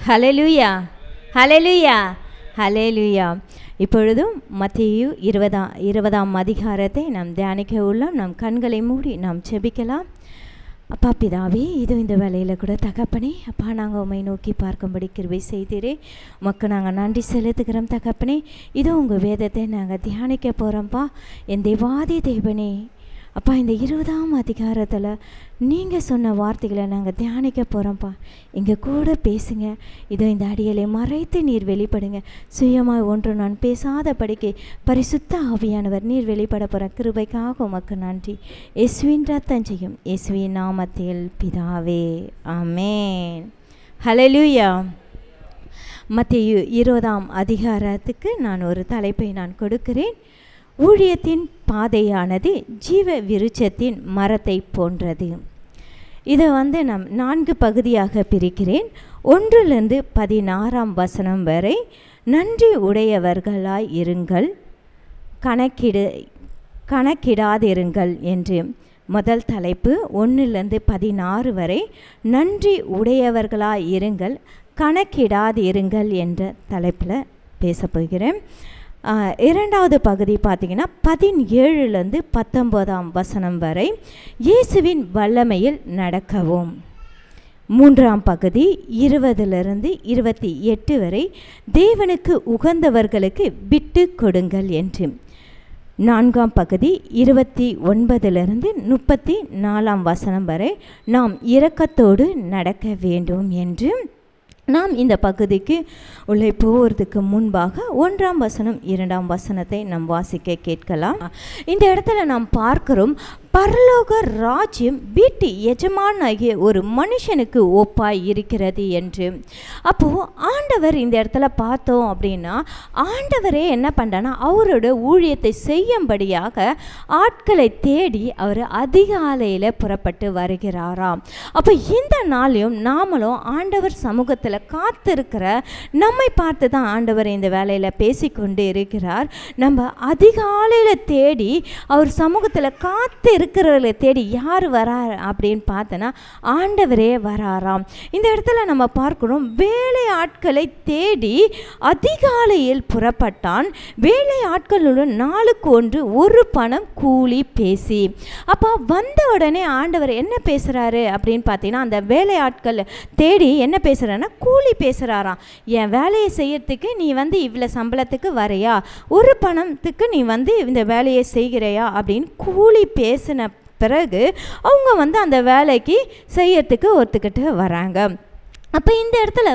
ஹல்லேலூயா, ஹல்லேலூயா, ஹல்லேலூயா. இப்பொழுதும் மத்தேயு 20ஆம் அதிகாரத்தை நாம் தியானிக்க உள்ளோம். நம் கண்களை மூடி நாம் செபிக்கலாம். அப்பா பிதாவே, இதோ இந்த வேலையில் கூட தகப்பனே, அப்பா நாங்கள் உம்மை நோக்கி பார்க்கும்படி கிருபை செய்தீரே, உமக்கு நாங்கள் நன்றி செலுத்துகிறோம் தகப்பனே. இதோ உங்கள் வேதத்தை நாங்கள் தியானிக்க போகிறோம்ப்பா. என் தேவாதி தேவனே, அப்பா இந்த 20ஆம் அதிகாரத்தில் நீங்கள் சொன்ன வார்த்தைகளை நாங்கள் தியானிக்க போகிறோம்ப்பா. எங்கள் கூட பேசுங்க. இதோ இந்த அடியலை மறைத்து நீர் வெளிப்படுங்க. சுயமாக ஒன்று நான் பேசாதபடிக்கு பரிசுத்த ஆவியானவர் நீர் வெளிப்பட போகிற கிருபைக்காக உமக்கு நன்றி. இயேசுவின் ரத்தம் செய்யும் இயேசுவின் நாமத்தில் பிதாவே, ஆமென். ஹல்லேலூயா. மத்தேயு 20ஆம் அதிகாரத்துக்கு நான் ஒரு தலைப்பை நான் கொடுக்கிறேன். ஊழியத்தின் பாதையானது ஜீவ விருட்சத்தின் மரத்தை போன்றது. இதை நான் 4 பகுதியாக பிரிக்கிறேன். 1லிருந்து 16ஆம் வசனம் வரை நன்றி உடையவர்களாய் இருங்கள், கணக்கிடாதிருங்கள் என்று முதல் தலைப்பு. 1லிருந்து 16 வரை நன்றி உடையவர்களாய் இருங்கள், கணக்கிடாதிருங்கள் என்ற தலைப்பில் பேசப்போகிறேன். 2வது பகுதி பார்த்திங்கன்னா 17லிருந்து 19ஆம் வசனம் வரை இயேசுவின் வல்லமையில் நடக்கவும். 3ஆம் பகுதி 20லிருந்து 28 வரை தேவனுக்கு உகந்தவர்களுக்கு விட்டு கொடுங்கள் என்று. 4ஆம் பகுதி 29லிருந்து 34ஆம் வசனம் வரை நாம் இரக்கத்தோடு நடக்க வேண்டும் என்று. நாம் இந்த பகுதிக்கு உள்ளே போகிறதுக்கு முன்பாக 1ஆம் வசனம் 2ஆம் வசனத்தை நாம் வாசிக்க கேட்கலாம். இந்த இடத்துல நாம் பார்க்கிறோம், பரலோக ராஜ்யம் வீட்டு எஜமானாகிய ஒரு மனுஷனுக்கு ஒப்பாய் இருக்கிறது என்று. அப்போது ஆண்டவர் இந்த இடத்துல பார்த்தோம் அப்படின்னா, ஆண்டவரே என்ன பண்ணுறான்னா அவரோட ஊழியத்தை செய்யும்படியாக ஆட்களை தேடி அவர் அதிகாலையில் புறப்பட்டு வருகிறாராம். அப்போ இந்த நாளையும் நாமளும் ஆண்டவர் சமூகத்தில் காத்திருக்கிற நம்மை பார்த்து தான் ஆண்டவர் இந்த வேலையில் பேசிக்கொண்டு இருக்கிறார். நம்ம அதிகாலையில் தேடி அவர் சமூகத்தில் காத்து இருக்கிறவர்களை தேடி யார் வரார் அப்படின்னு பார்த்தோன்னா ஆண்டவரே வராராம். இந்த இடத்துல நம்ம பார்க்கிறோம், வேலை ஆட்களை தேடி அதிகாலையில் புறப்பட்டான். வேலை ஆட்களுடன் நாளுக்கு ஒன்று ஒரு பணம் கூலி பேசி. அப்போ வந்த உடனே ஆண்டவர் என்ன பேசுகிறாரு அப்படின்னு பார்த்தீங்கன்னா, அந்த வேலை ஆட்கள் தேடி என்ன பேசுகிறாருன்னா கூலி பேசுகிறாராம். என் வேலையை செய்யறதுக்கு நீ இவ்வளோ சம்பளத்துக்கு வரையா, ஒரு பணத்துக்கு நீ இந்த வேலையை செய்கிறையா அப்படின்னு கூலி பேசின பிறகு அவங்க அந்த வேலைக்கு செய்யறதுக்கு ஒத்துக்கிட்டு வராங்க. அப்போ இந்த இடத்துல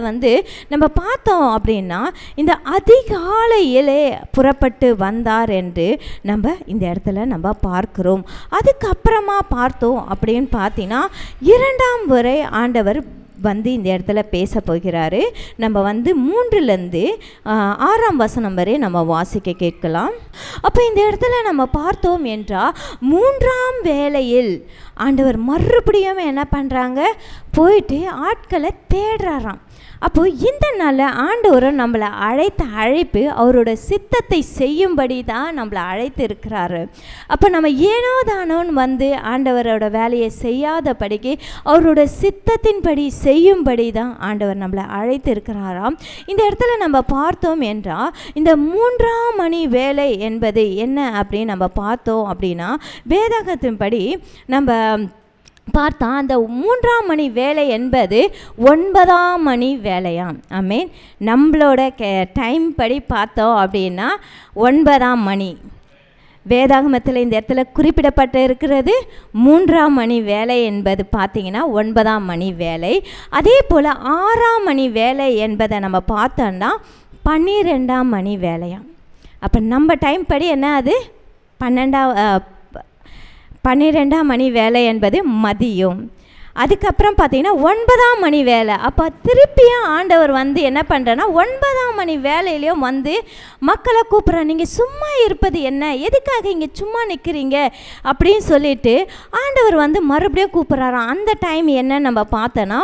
நம்ம பார்த்தோம் அப்படின்னா, இந்த அதிகாலையிலே புறப்பட்டு வந்தார் என்று நம்ம இந்த இடத்துல நம்ம பார்க்கிறோம். அதுக்கப்புறமா பார்த்தோம் அப்படின்னு பார்த்தீங்கன்னா 2ஆம் முறை ஆண்டவர் இந்த இடத்துல பேச போகிறாரு. நம்ம 3லிருந்து 6ஆம் வசனம் வரை நம்ம வாசிக்க கேட்கலாம். அப்போ இந்த இடத்துல நம்ம பார்த்தோம் என்றால் 3ஆம் வேளையில் ஆண்டவர் மறுபடியும் என்ன பண்ணுறாங்க, போயிட்டு ஆட்களை தேடுறாராம். அப்போது இந்த நாளில் ஆண்டவர் நம்மளை அழைத்த அழைப்பு அவரோட சித்தத்தை செய்யும்படி தான் நம்மளை அழைத்து இருக்கிறாரு. அப்போ நம்ம ஏனோ தானோன்னு ஆண்டவரோட வேலையை செய்யாதபடிக்கு அவரோட சித்தத்தின்படி செய்யும்படி தான் ஆண்டவர் நம்மளை அழைத்து இருக்கிறாராம். இந்த இடத்துல நம்ம பார்த்தோம் என்றால், இந்த 3ஆம் மணி வேலை என்பது என்ன அப்படின்னு நம்ம பார்த்தோம் அப்படின்னா, வேதாகத்தின்படி நம்ம பார்த்தா அந்த 3ஆம் மணி வேலை என்பது 9ஆம் மணி வேலையாம். ஆமென். நம்மளோட டைம் படி பார்த்தோம் அப்படின்னா 9ஆம் மணி. வேதாகமத்தில் இந்த இடத்துல குறிப்பிடப்பட்டு இருக்கிறது 3ஆம் மணி வேலை என்பது பார்த்திங்கன்னா 9ஆம் மணி வேலை. அதே போல் 6ஆம் மணி வேலை என்பதை நம்ம பார்த்தோன்னா 12ஆம் மணி வேலையாம். அப்போ நம்ம டைம் படி என்ன, அது 12ஆம் மணி வேலை என்பது மதியம். அதுக்கப்புறம் பார்த்திங்கன்னா 9ஆம் மணி வேலை. அப்போ திருப்பியும் ஆண்டவர் என்ன பண்ணுறேன்னா 9ஆம் மணி வேலையிலையும் மக்களை கூப்பிட்றேன், நீங்கள் சும்மா இருப்பது என்ன, எதுக்காக இங்கே சும்மா நிற்கிறீங்க அப்படின்னு சொல்லிட்டு ஆண்டவர் மறுபடியும் கூப்பிட்றாராம். அந்த டைம் என்ன நம்ம பார்த்தோன்னா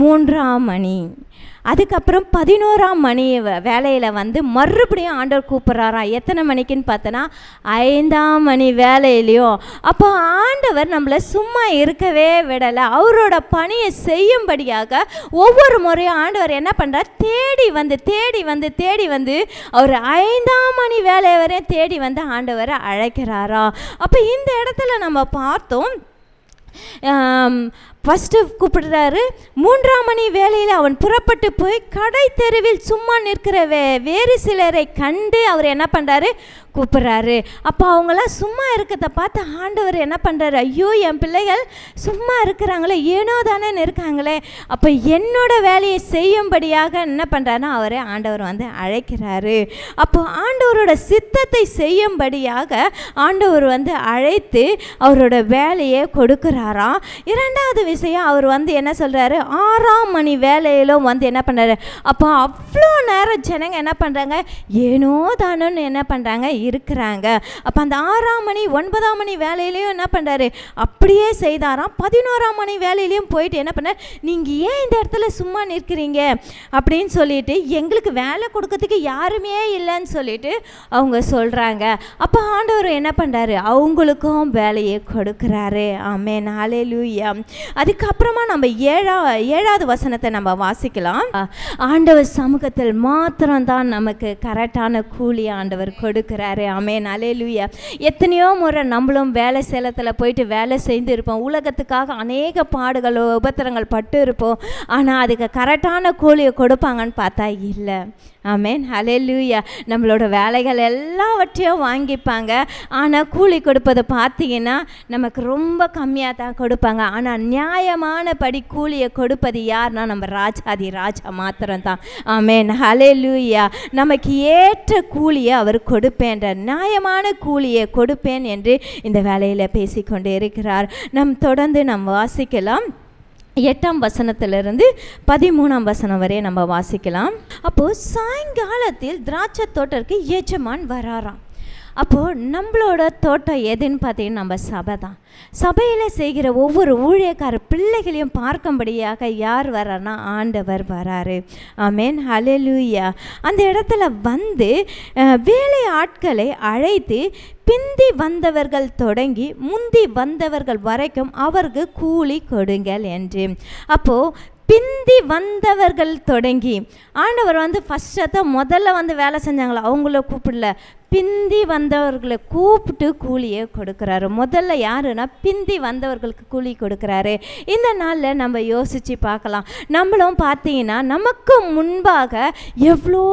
3ஆம் மணி. அதுக்கப்புறம் 11ஆம் மணி வேலையில் வந்து மறுபடியும் ஆண்டவர் கூப்பிட்றாராம். எத்தனை மணிக்குன்னு பார்த்தோன்னா 5ஆம் மணி வேலையிலையும். அப்போ ஆண்டவர் நம்மளை சும்மா இருக்கவே விடலை. அவரோட பணியை செய்யும்படியாக ஒவ்வொரு முறையும் ஆண்டவர் என்ன பண்ணுறார், தேடி வந்து அவர் 5ஆம் மணி வேலை வரையும் தேடி வந்து ஆண்டவரை அழைக்கிறாரா. அப்போ இந்த இடத்துல நம்ம பார்த்தோம், ஃபஸ்ட்டு கூப்பிடுறாரு. 3ஆம் மணி வேலையில் அவன் புறப்பட்டு போய் கடை தெருவில் சும்மா நிற்கிற வேறு சிலரை கண்டு அவர் என்ன பண்ணுறாரு, கூப்பிட்றாரு. அப்போ அவங்களாம் சும்மா இருக்கிறத பார்த்து ஆண்டவர் என்ன பண்ணுறாரு, ஐயோ என் பிள்ளைகள் சும்மா இருக்கிறாங்களே, ஏனோ தானே இருக்காங்களே, அப்போ என்னோட வேலையை செய்யும்படியாக என்ன பண்ணுறாருன்னா அவரை ஆண்டவர் வந்து அழைக்கிறாரு. அப்போ ஆண்டவரோட சித்தத்தை செய்யும்படியாக ஆண்டவர் வந்து அழைத்து அவரோட வேலையை கொடுக்குறாராம். இரண்டாவது விஷயம், அவர் வந்து என்ன சொல்கிறாரு, 6ஆம் மணி வேலையிலும் வந்து என்ன பண்ணுறாரு. அப்போ அவ்வளோ நேரம் ஜனங்க என்ன பண்ணுறாங்க, ஏனோ தானோன்னு என்ன பண்ணுறாங்க இருக்கிறாங்க. அப்போ அந்த 6ஆம் மணி 9ஆம் மணி வேலையிலையும் என்ன பண்ணுறாரு, அப்படியே செய்தாராம். 11ஆம் மணி வேலையிலையும் போயிட்டு என்ன பண்ணார், நீங்கள் ஏன் இந்த இடத்துல சும்மா நிற்கிறீங்க அப்படின்னு சொல்லிட்டு, எங்களுக்கு வேலை கொடுக்கறதுக்கு யாருமே இல்லைன்னு சொல்லிட்டு அவங்க சொல்கிறாங்க. அப்போ ஆண்டவர் என்ன பண்ணுறாரு, அவங்களுக்கும் வேலையை கொடுக்குறாரு. ஆமென், ஹல்லேலூயா. அதுக்கப்புறமா நம்ம 7வது வசனத்தை நம்ம வாசிக்கலாம். ஆண்டவர் சமூகத்தில் மாத்திரம்தான் நமக்கு கரெக்டான கூலி ஆண்டவர் கொடுக்குறாரு. ஆமென், ஹல்லேலூயா. எத்தனையோ முறை நம்மளும் வேலை சேலத்தில் போயிட்டு வேலை செய்து இருப்போம், உலகத்துக்காக அநேக பாடுகள் உபத்திரங்கள் பட்டு இருப்போம். ஆனால் அதுக்கு கரெக்டான கூலியை கொடுப்பாங்கன்னு பார்த்தா இல்லை. ஆமென், ஹல்லேலூயா. நம்மளோட வேலைகள் எல்லாவற்றையும் வாங்கிப்பாங்க, ஆனால் கூலி கொடுப்பதை பார்த்தீங்கன்னா நமக்கு ரொம்ப கம்மியாக தான் கொடுப்பாங்க. ஆனால் நியாயமான படி கூலியை கொடுப்பது யார்னா நம்ம ராஜாதி ராஜா மாத்திரம்தான். ஆமென், ஹல்லேலூயா. நமக்கு ஏற்ற கூலியை அவர் கொடுப்பேன்ற, நியாயமான கூலியை கொடுப்பேன் என்று இந்த வேலையில் பேசிக்கொண்டு இருக்கிறார். தொடர்ந்து நம்ம வாசிக்கலாம். 8ஆம் வசனத்திலிருந்து 13ஆம் வசனம் வரை நம்ம வாசிக்கலாம். அப்போது சாயங்காலத்தில் திராட்சை தோட்டத்திற்கு எஜமான் வராராம். அப்போது நம்மளோட தோட்டம் எதுன்னு பார்த்தீங்கன்னா நம்ம சபை தான். சபையில் செய்கிற ஒவ்வொரு ஊழியக்கார பிள்ளைகளையும் பார்க்கும்படியாக யார் வரார்னா ஆண்டவர் வராரு. ஆமென், ஹல்லேலூயா. அந்த இடத்துல வந்து வேலை ஆட்களை அழைத்து பிந்தி வந்தவர்கள் தொடங்கி முந்தி வந்தவர்கள் வரைக்கும் அவருக்கு கூலி கொடுங்கள் என்று. அப்போது பிந்தி வந்தவர்கள் தொடங்கி ஆண்டவர் வந்து ஃபஸ்ட்டு முதல்ல வந்து வேலை செஞ்சாங்களா, அவங்கள கூப்பிடல, பிந்தி வந்தவர்களை கூப்பிட்டு கூலியை கொடுக்குறாரு. முதல்ல யாருன்னா பிந்தி வந்தவர்களுக்கு கூலி கொடுக்குறாரு. இந்த நாளில் நம்ம யோசித்து பார்க்கலாம். நம்மளும் பார்த்தீங்கன்னா நமக்கு முன்பாக எவ்வளோ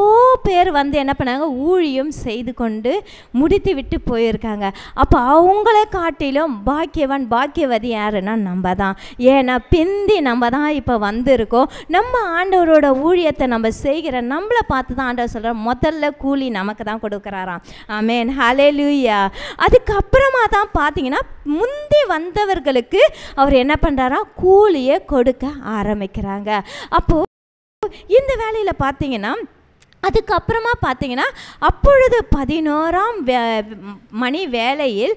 பேர் வந்து என்ன பண்ணாங்க, ஊழியம் செய்து கொண்டு முடித்து விட்டு போயிருக்காங்க. அப்போ அவங்கள காட்டிலும் பாக்கியவான் பாக்கியவதி யாருன்னா நம்ம தான். ஏன்னா பிந்தி நம்ம தான் இப்போ வந்திருக்கோம். நம்ம ஆண்டவரோட ஊழியத்தை நம்ம செய்கிற நம்மளை பார்த்து தான் ஆண்டவர் சொல்கிறார், முதல்ல கூலி நமக்கு தான் கொடுக்குறாராம். ஆமென், ஹல்லேலூயா. அதுக்கப்புறமா தான் பார்த்தீங்கன்னா முந்தி வந்தவர்களுக்கு அவர் என்ன பண்ணுறாரா, கூலியை கொடுக்க ஆரம்பிக்கிறாங்க. அப்போது இந்த வேலையில் பார்த்தீங்கன்னா அதுக்கப்புறமா பார்த்தீங்கன்னா அப்பொழுது 11ஆம் மணி வேலையில்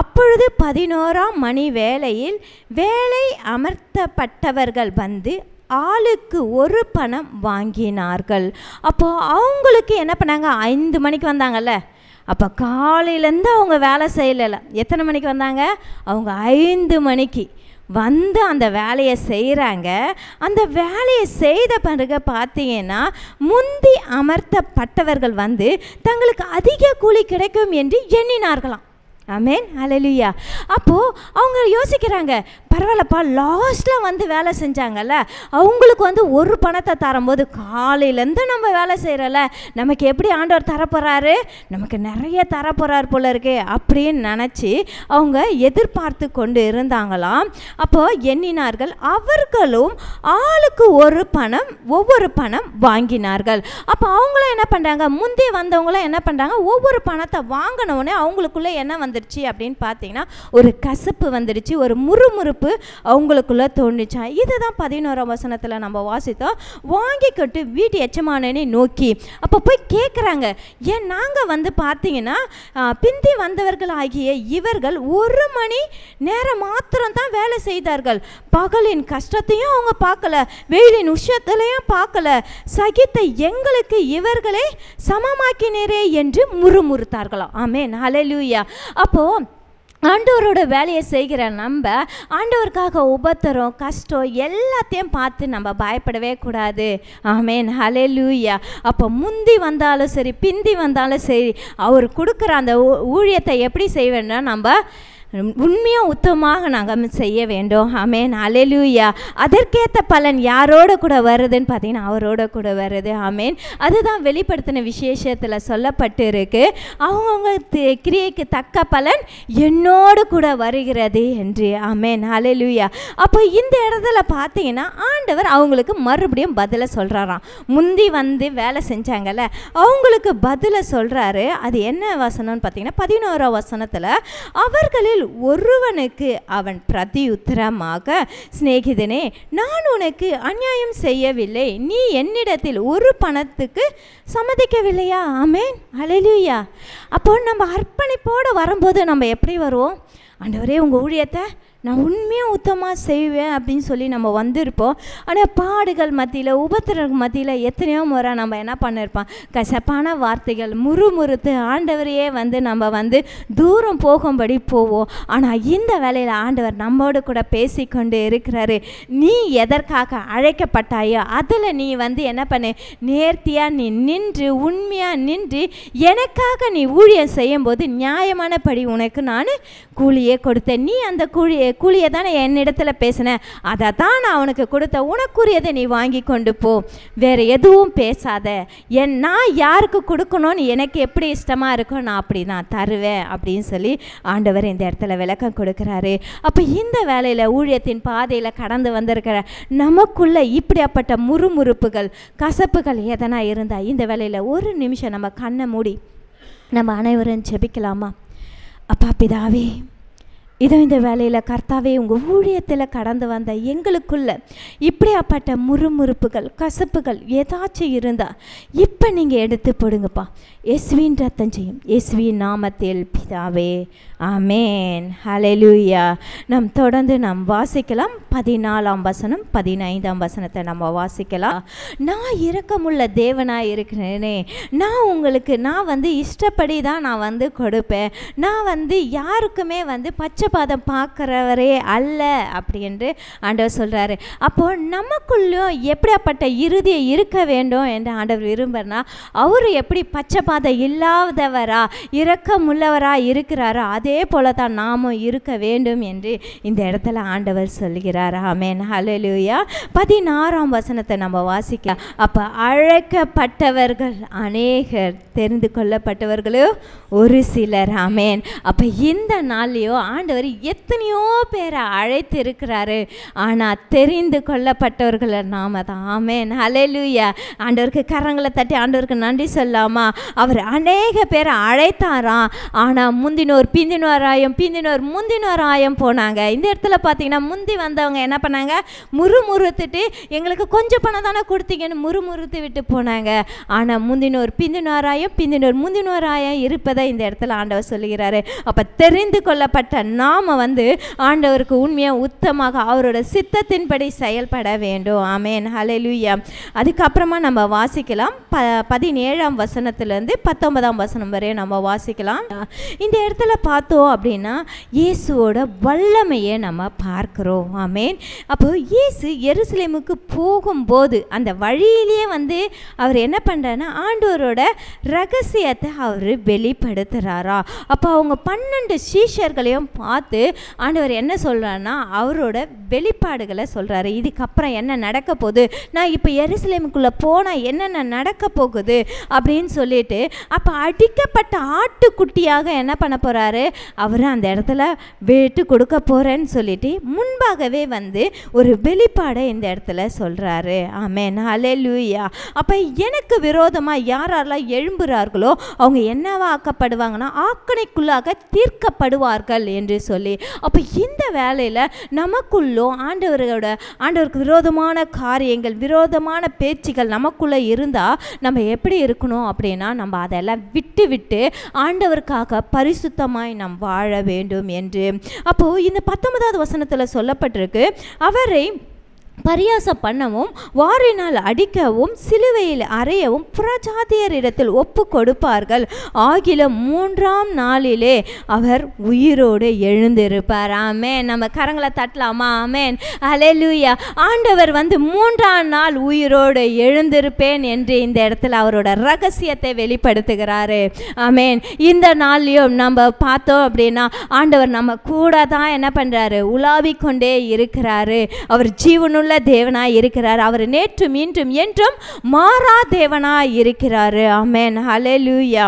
அப்பொழுது 11ஆம் மணி வேலையில் வேலை அமர்த்தப்பட்டவர்கள் வந்து ஆளுக்கு ஒரு பணம் வாங்கினார்கள். அப்போது அவங்களுக்கு என்ன பண்ணாங்க, 5 மணிக்கு வந்தாங்கல்ல, அப்போ காலையிலேருந்து அவங்க வேலை செய்யலை. எத்தனை மணிக்கு வந்தாங்க, அவங்க 5 மணிக்கு வந்து அந்த வேலையை செய்கிறாங்க. அந்த வேலையை செய்த பிறகு பார்த்தீங்கன்னா முந்தி அமர்த்தப்பட்டவர்கள் வந்து தங்களுக்கு அதிக கூலி கிடைக்கும் என்று எண்ணினார்களாம். ஆமென், ஹல்லேலூயா. அப்போது அவங்க யோசிக்கிறாங்க, பரவாயில்லப்பா, லாஸ்ட்டில் வந்து வேலை செஞ்சாங்கல்ல, அவங்களுக்கு வந்து ஒரு பணத்தை தரும்போது காலையிலேருந்து நம்ம வேலை செய்கிறோம்ல, நமக்கு எப்படி ஆண்டவர் தரப்போகிறாரு, நமக்கு நிறைய தரப்போகிறார் போல இருக்கு அப்படின்னு நினச்சி அவங்க எதிர்பார்த்து கொண்டு இருந்தாங்களாம். அப்போது எண்ணினார்கள், அவர்களும் ஆளுக்கு ஒவ்வொரு பணம் வாங்கினார்கள். அப்போ அவங்களும் என்ன பண்ணுறாங்க, முந்தி வந்தவங்களும் என்ன பண்ணுறாங்க, ஒவ்வொரு பணத்தை வாங்கினவுடனே அவங்களுக்குள்ளே என்ன வந்துருச்சு அப்படின்னு பார்த்தீங்கன்னா ஒரு கசப்பு வந்துடுச்சு, ஒரு முறுமுறுப்பு அவங்களுக்குள்ளே தோணுச்சா. இதுதான் 11ஆம் வசனத்தில் நம்ம வாசித்தோம். வாங்கிக்கிட்டு வீட்டு எச்சமானனை நோக்கி அப்போ போய் கேட்குறாங்க, ஏன் நாங்கள் வந்து பார்த்தீங்கன்னா பிந்தி வந்தவர்கள் ஆகிய இவர்கள் 1 மணி நேரம் மாத்திரம்தான் வேலை செய்தார்கள், பகலின் கஷ்டத்தையும் அவங்க பார்க்கல, வெயிலின் உஷ்ணத்திலையும் பார்க்கல, சகித்த எங்களுக்கு இவர்களை சமமாக்கினரே என்று முறுமுறுத்தார்களாம். ஆமென், ஹல்லேலூயா. அப்போ ஆண்டவரோட வேலையை செய்கிற நம்ம ஆண்டவருக்காக உபத்திரம் கஷ்டம் எல்லாத்தையும் பார்த்து நம்ம பயப்படவே கூடாது. ஆமென், ஹல்லேலூயா. அப்போ முந்தி வந்தாலும் சரி பிந்தி வந்தாலும் சரி அவர் கொடுக்குற அந்த ஊழியத்தை எப்படி செய்வேன்னா நம்ம உண்மையாக உத்தமமாக நாங்கள் செய்ய வேண்டும். ஆமென், ஹல்லேலூயா. அதற்கேற்ற பலன் யாரோட கூட வருதுன்னு பார்த்தீங்கன்னா அவரோட கூட வருது. ஆமென். அதுதான் வெளிப்படுத்தின விசேஷத்தில் சொல்லப்பட்டு இருக்கு, அவங்கவுங்க கிரியைக்கு தக்க பலன் என்னோடு கூட வருகிறது என்று. ஆமென், ஹல்லேலூயா. அப்போ இந்த இடத்துல பார்த்தீங்கன்னா ஆண்டவர் அவங்களுக்கு மறுபடியும் பதிலை சொல்கிறாராம். முந்தி வந்து வேலை செஞ்சாங்கல்ல அவங்களுக்கு பதிலை சொல்கிறாரு. அது என்ன வசனம்னு பார்த்தீங்கன்னா 11ஆம் வசனத்தில் அவர்களில் ஒருவனுக்கு அவன் பிரதியுத்தரமாக, சிநேகிதனே, நான் உனக்கு அநியாயம் செய்யவில்லை, நீ என்னிடத்தில் ஒரு பணத்துக்கு சம்மதிக்கவில்லையா? ஆமென், ஹல்லேலூயா. அப்போ நம்ம அர்ப்பணிப்போடு வரும்போது நம்ம எப்படி வருவோம்? ஆண்டவரே உங்கள் ஊழியத்தை நான் உண்மையாக உத்தமாக செய்வேன் அப்படின்னு சொல்லி நம்ம வந்திருப்போம். ஆனால் பாடுகள் மத்தியில் உபத்திரங்கள் மத்தியில் எத்தனையோ முறை நம்ம என்ன பண்ணியிருப்போம், கசப்பான வார்த்தைகள் முறுமுறுத்து ஆண்டவரையே வந்து நம்ம வந்து தூரம் போகும்படி போவோம். ஆனால் இந்த வேளையில் ஆண்டவர் நம்மோடு கூட பேசிக்கொண்டு இருக்கிறாரு. நீ எதற்காக அழைக்கப்பட்டாயோ அதில் நீ வந்து என்ன பண்ணு, நேர்த்தியாக நீ நின்று உண்மையாக நின்று எனக்காக நீ ஊழியம் செய்யும்போது நியாயமான படி உனக்கு நான் கூலியே கொடுத்தேன். நீ அந்த கூலியை தானே என்னிடத்தில் பேசினேன், அதை தான் நான் உனக்கு கொடுத்த, உனக்குரியதை நீ வாங்கி கொண்டு போ, வேறு எதுவும் பேசாத, நான் யாருக்கு கொடுக்கணும்னு எனக்கு எப்படி இஷ்டமாக இருக்கோ நான் அப்படி நான் தருவேன் அப்படின்னு சொல்லி ஆண்டவர் இந்த இடத்துல விளக்கம் கொடுக்குறாரு. அப்போ இந்த வேலையில் ஊழியத்தின் பாதையில் கடந்து வந்திருக்கிற நமக்குள்ளே இப்படியாப்பட்ட முறுமுறுப்புகள் கசப்புகள் எதனா இருந்தால் இந்த வேலையில் ஒரு நிமிஷம் நம்ம கண்ணை மூடி நம்ம அனைவரும் ஜெபிக்கலாமா? அப்பா பிதாவே, இதோ இந்த வேலையில் கர்த்தாவே உங்கள் ஊழியத்தில் கடந்து வந்த எங்களுக்குள்ள இப்படியாப்பட்ட முறுமுறுப்புகள் கசப்புகள் ஏதாச்சும் இருந்தால் இப்போ நீங்கள் எடுத்து போடுங்கப்பா. இயேசுவின் ரத்தம் செய்யும் இயேசுவின் நாமத்தில் பிதாவே, ஆமென், ஹல்லேலூயா. நாம் தொடர்ந்து நாம் வாசிக்கலாம். 14ஆம் வசனம் 15ஆம் வசனத்தை நம்ம வாசிக்கலாம். நான் இரக்கமுள்ள தேவனாக இருக்கிறேனே, நான் வந்து இஷ்டப்படி தான் நான் வந்து கொடுப்பேன், நான் வந்து யாருக்குமே வந்து பச்சைபாதம் பார்க்குறவரே அல்ல அப்படின்று ஆண்டவர் சொல்கிறாரு. அப்போது நமக்குள்ளும் எப்படியாப்பட்ட இறுதியை இருக்க வேண்டும் என்று ஆண்டவர் விரும்புகிறனா, அவர் எப்படி பச்சைபாதம் இல்லாதவரா இரக்கமுள்ளவரா இருக்கிறாரோ அதே போல தான் நாமும் இருக்க வேண்டும் என்று இந்த இடத்துல ஆண்டவர் சொல்கிறார். ஆமென், ஹல்லேலூயா. 16ஆம் வசனத்தை நம்ம வாசிக்கலாம். அப்போ அழைக்கப்பட்டவர்கள் அநேகர், தெரிந்து கொள்ளப்பட்டவர்களோ ஒரு சிலர். ஆமென். அப்போ இந்த நாள்லையோ ஆண்டவர் எத்தனையோ பேரை அழைத்து இருக்கிறாரு, ஆனால் தெரிந்து கொள்ளப்பட்டவர்கள் நாம தான். ஆமென், ஹல்லேலூயா. ஆண்டவருக்கு கரங்களை தட்டி ஆண்டவருக்கு நன்றி சொல்லாமா? அவர் அநேக பேரை அழைத்தாராம், ஆனால் முந்தினோர் பிந்தினோர் முந்தினோராயம் போனாங்க. இந்த இடத்துல பார்த்தீங்கன்னா முந்தி வந்தவங்க என்ன பண்ணாங்க, முறுமுறுத்துட்டு எங்களுக்கு கொஞ்சம் பணம் தானே கொடுத்தீங்கன்னு முறுமுறுத்து விட்டு போனாங்க. ஆனால் முந்தினோர் முந்தினோராயம் இருப்பதை இந்த இடத்துல ஆண்டவர் சொல்லுகிறாரு. அப்போ தெரிந்து கொள்ளப்பட்ட நாம வந்து ஆண்டவருக்கு உண்மையாக உத்தமாக அவரோட சித்தத்தின்படி செயல்பட வேண்டும். ஆமென், ஹல்லேலூயா. அதுக்கப்புறமா நம்ம வாசிக்கலாம் 17ஆம் வசனத்திலேருந்து 19ஆம் வசனம் வரை நம்ம வாசிக்கலாம். இந்த இடத்துல பார்த்தோம் அப்படின்னா இயேசுவோட வல்லமையை நம்ம பார்க்கிறோம். ஆமென். அப்போ இயேசு எருசலேமுக்கு போகும்போது அந்த வழியிலேயே வந்து அவர் என்ன பண்ணுறாருன்னா ஆண்டவரோட ரகசியத்தை அவர் வெளிப்படுத்துகிறாரா. அப்போ அவங்க 12 சீஷர்களையும் பார்த்து ஆண்டவர் என்ன சொல்கிறாருன்னா அவரோட வெளிப்பாடுகளை சொல்கிறாரு. இதுக்கப்புறம் என்ன நடக்க போகுது, நான் இப்போ எருசலேமுக்குள்ளே போனால் என்னென்ன நடக்க போகுது அப்படின்னு சொல்லிட்டு, அப்போ அடிக்கப்பட்ட ஆட்டுக்குட்டியாக என்ன பண்ண போகிறாரு, அவர் அந்த இடத்துல விட்டு கொடுக்க போகிறேன்னு சொல்லிட்டு முன்பாகவே வந்து ஒரு வெளிப்பாடை இந்த இடத்துல சொல்கிறாரு. ஆமென், ஹல்லேலூயா. அப்போ எனக்கு விரோதமாக யாரெல்லாம் எழும்புகிறார்களோ அவங்க என்னவா ஆக்கப்படுவாங்கன்னா ஆக்கணைக்குள்ளாக தீர்க்கப்படுவார்கள் என்று சொல்லி, அப்போ இந்த வேலையில் நமக்குள்ளும் ஆண்டவருக்கு விரோதமான காரியங்கள், விரோதமான பேச்சுகள் நமக்குள்ளே இருந்தால் நம்ம எப்படி இருக்கணும் அப்படின்னா, நம்ம அதெல்லாம் விட்டு ஆண்டவருக்காக பரிசுத்தமாய் நாம் வாழ வேண்டும் என்று. அப்போது இந்த 19வது வசனத்தில் சொல்லப்பட்டிருக்கு, அவரை பரியாசம் பண்ணவும் வாரினால் அடிக்கவும் சிலுவையில் அறையவும் புறஜாதியரிடத்தில் ஒப்பு கொடுப்பார்கள். ஆகிலும் 3ஆம் நாளிலே அவர் உயிரோடு எழுந்திருப்பார். ஆமென். நம்ம கரங்களை தட்டலாமா? ஆமென், ஹல்லேலூயா. ஆண்டவர் வந்து 3ஆம் நாள் உயிரோடு எழுந்திருப்பேன் என்று இந்த இடத்துல அவரோட ரகசியத்தை வெளிப்படுத்துகிறாரு. ஆமென். இந்த நாள்லையும் நம்ம பார்த்தோம் அப்படின்னா ஆண்டவர் நம்ம கூட தான் என்ன பண்ணுறாரு, உலாவிக் கொண்டே இருக்கிறாரு. அவர் ஜீவனுள்ள தேவனாய் இருக்கிறார். அவர் நேற்றும் இன்றும் என்றும் மாறா தேவனாய் இருக்கிறாரு. ஆமென், ஹல்லேலூயா.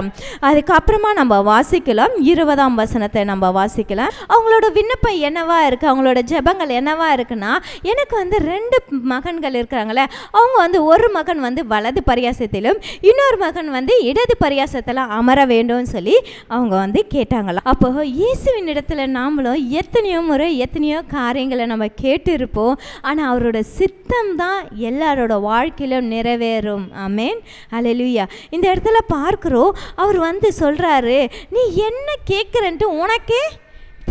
அதுக்கப்புறமா நம்ம வாசிக்கலாம் 20ஆம் வசனத்தை நம்ம வாசிக்கலாம். அவங்களோட விண்ணப்பம் என்னவா இருக்குது, அவங்களோட ஜெபங்கள் என்னவா இருக்குன்னா, எனக்கு வந்து 2 மகன்கள் இருக்கிறாங்களே, அவங்க வந்து ஒரு மகன் வந்து வலது பரியாசத்திலும் இன்னொரு மகன் வந்து இடது பரியாசத்தில் அமர வேண்டும் சொல்லி அவங்க வந்து கேட்டாங்களாம். அப்போ இயேசுவின் இடத்துல நாமளும் எத்தனையோ முறை எத்தனையோ காரியங்களை நம்ம கேட்டு இருப்போம். ஆனால் அவரோட சித்தம் தான் எல்லாரோட வாழ்க்கையிலும் நிறைவேறும். ஆமென், ஹல்லேலூயா. இந்த இடத்துல பார்க்கிறோம், அவர் வந்து சொல்றாரு, நீ என்ன கேட்குறன்ட்டு உனக்கே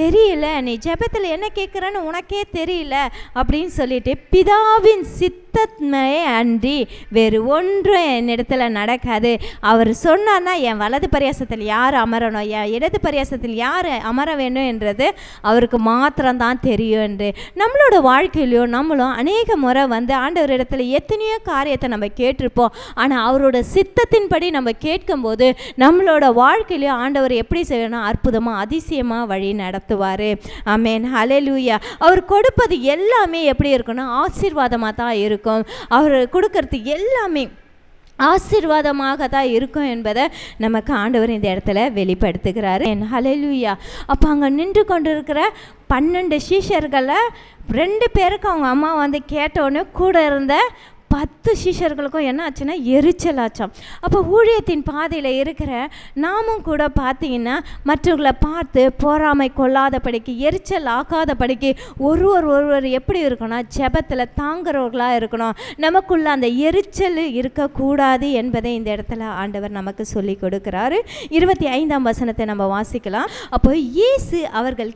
தெரியல, நீ ஜெபத்தில் என்ன கேட்குறன்னு உனக்கே தெரியல அப்படின்னு சொல்லிட்டு, பிதாவின் சித்தமே அன்றி வேறு ஒன்றும் என்னிடத்துல நடக்காது. அவர் சொன்னார்னா என் வலது பரியாசத்தில் யார் அமரணும், என் இடது பரியாசத்தில் யார் அமர வேண்டும் என்றது அவருக்கு மாத்திரம்தான் தெரியும் என்று. நம்மளோட வாழ்க்கையிலையும் நம்மளும் அநேக முறை வந்து ஆண்டவர் இடத்துல எத்தனையோ காரியத்தை நம்ம கேட்டிருப்போம். ஆனால் அவரோட சித்தத்தின்படி நம்ம கேட்கும்போது நம்மளோட வாழ்க்கையிலையும் ஆண்டவர் எப்படி செய்யணும், அற்புதமாக அதிசயமாக வழி நடத்துவார். ஆமென், ஹல்லேலூயா. அவர் கொடுப்பது எல்லாமே எப்படி இருக்குன்னா ஆசீர்வாதமாக தான் இருக்கும். அவர் கொடுக்கறது எல்லாமே ஆசீர்வாதமாக தான் இருக்கும் என்பதை நமக்கு ஆண்டவர் இந்த இடத்துல வெளிப்படுத்துகிறாரு. ஹல்லேலூயா. அப்போ அங்கே நின்று கொண்டிருக்கிற 12 சீஷர்களில் 2 பேருக்கு அவங்க அம்மா வந்து கேட்டோன்னே கூட இருந்த 10 சீஷர்களுக்கும் என்ன ஆச்சுன்னா எரிச்சல் ஆச்சாம். அப்போ ஊழியத்தின் பாதையில் இருக்கிற நாமும் கூட பார்த்தீங்கன்னா மற்றவர்களை பார்த்து பொறாமை கொள்ளாதபடிக்கு, எரிச்சல் ஆக்காதபடிக்கு ஒருவர் எப்படி இருக்கணும், ஜெபத்தில் தாங்குறவர்களாக இருக்கணும். நமக்குள்ள அந்த எரிச்சல் இருக்கக்கூடாது என்பதை இந்த இடத்துல ஆண்டவர் நமக்கு சொல்லி கொடுக்கிறாரு. 25ஆம் வசனத்தை நம்ம வாசிக்கலாம். அப்போ இயேசு அவர்கள்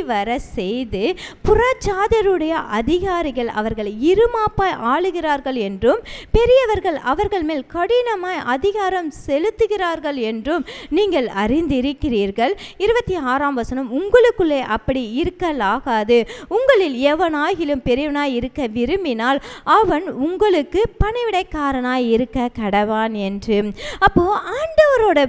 வர செய்து புறஜாதியருடைய அதிகாரிகள் அவர்களை இருமாப்பாய் ஆளுகிறார்கள் என்றும் பெரியவர்கள் அவர்கள் மேல் கடினமாய் அதிகாரம் செலுத்துகிறார்கள் என்றும் நீங்கள் அறிந்திருக்கிறீர்கள். 26ஆம் வசனம், உங்களுக்குள்ளே அப்படி இருக்கலாகாது. உங்களில் எவனாகிலும் பெரியவனாய் இருக்க விரும்பினால் அவன் உங்களுக்கு பணிவிடைக்காரனாய் இருக்க கடவான் என்று. அப்போ ஆண்டவரோட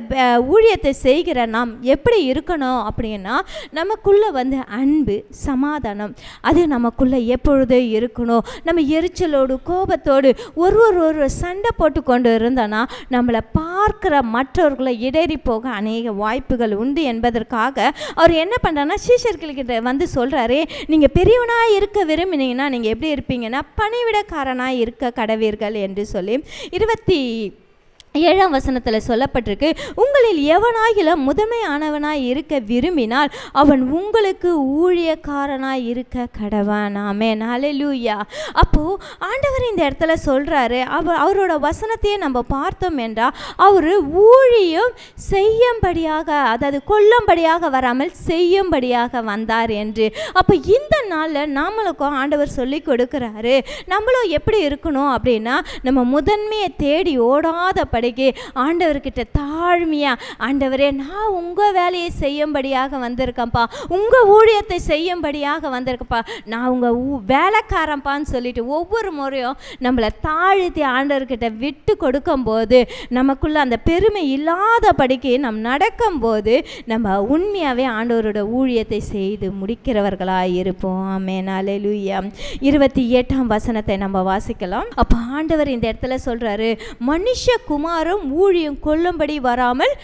ஊழியத்தை செய்கிற நாம் எப்படி இருக்கணும் அப்படின்னா, நமக்குள்ள வந்து அன்பு, சமாதானம் அது நமக்குள்ள எப்பொழுதே இருக்கணும். நம்ம எரிச்சலோடு கோபத்தோடு ஒரு சண்டை போட்டு கொண்டு இருந்தோன்னா நம்மளை பார்க்குற மற்றவர்களை இடறி போக அநேக வாய்ப்புகள் உண்டு என்பதற்காக அவர் என்ன பண்ணுறாருன்னா சீஷர்கள்கிட்ட வந்து சொல்கிறாரு, நீங்கள் பெரியவனாக இருக்க விரும்பினீங்கன்னா நீங்கள் எப்படி இருப்பீங்கன்னா பணிவிடக்காரனாக இருக்க கடவீர்கள் என்று சொல்லி 27ஆம் வசனத்தில் சொல்லப்பட்டிருக்கு, உங்களில் எவனாகிலும் முதன்மையானவனாய் இருக்க விரும்பினால் அவன் உங்களுக்கு ஊழியக்காரனாய் இருக்க கடவான். ஆமென், ஹல்லேலூயா. அப்போது ஆண்டவர் இந்த இடத்துல சொல்கிறாரு, அவரோட வசனத்தையே நம்ம பார்த்தோம் என்றால் அவர் ஊழியம் செய்யும்படியாக, அதாவது கொல்லும்படியாக வராமல் செய்யும்படியாக வந்தார் என்று. அப்போ இந்த நாளில் நாமளுக்கும் ஆண்டவர் சொல்லி கொடுக்குறாரு, நம்மளும் எப்படி இருக்கணும் அப்படின்னா, நம்ம முதன்மையை தேடி ஓடாதபடி இல்லாதபடிக்கு ஆண்டவர்கிட்ட தாழ்மையாக, ஆண்டவரே நான் உங்கள் வேலையை செய்யும்படியாக வந்திருக்கேன்ப்பா, உங்கள் ஊழியத்தை செய்யும்படியாக வந்திருக்கப்பா, நான் உங்கள் வேலைக்காரன்ப்பான்னு சொல்லிட்டு ஒவ்வொரு முறையும் நம்மளை தாழ்த்தி ஆண்டவர்கிட்ட விட்டு கொடுக்கும்போது, நமக்குள்ள அந்த பெருமை இல்லாதபடிக்கு நம்ம நடக்கும்போது நம்ம உண்மையாகவே ஆண்டவரோட ஊழியத்தை செய்து முடிக்கிறவர்களாக இருப்போம். ஆமென். அல்லேலூயா. 28ஆம் வசனத்தை நம்ம வாசிக்கலாம். அப்போ ஆண்டவர் இந்த இடத்துல சொல்கிறாரு, மனுஷகுமாரன் ஊழியம் கொள்ளும்படி வராமல்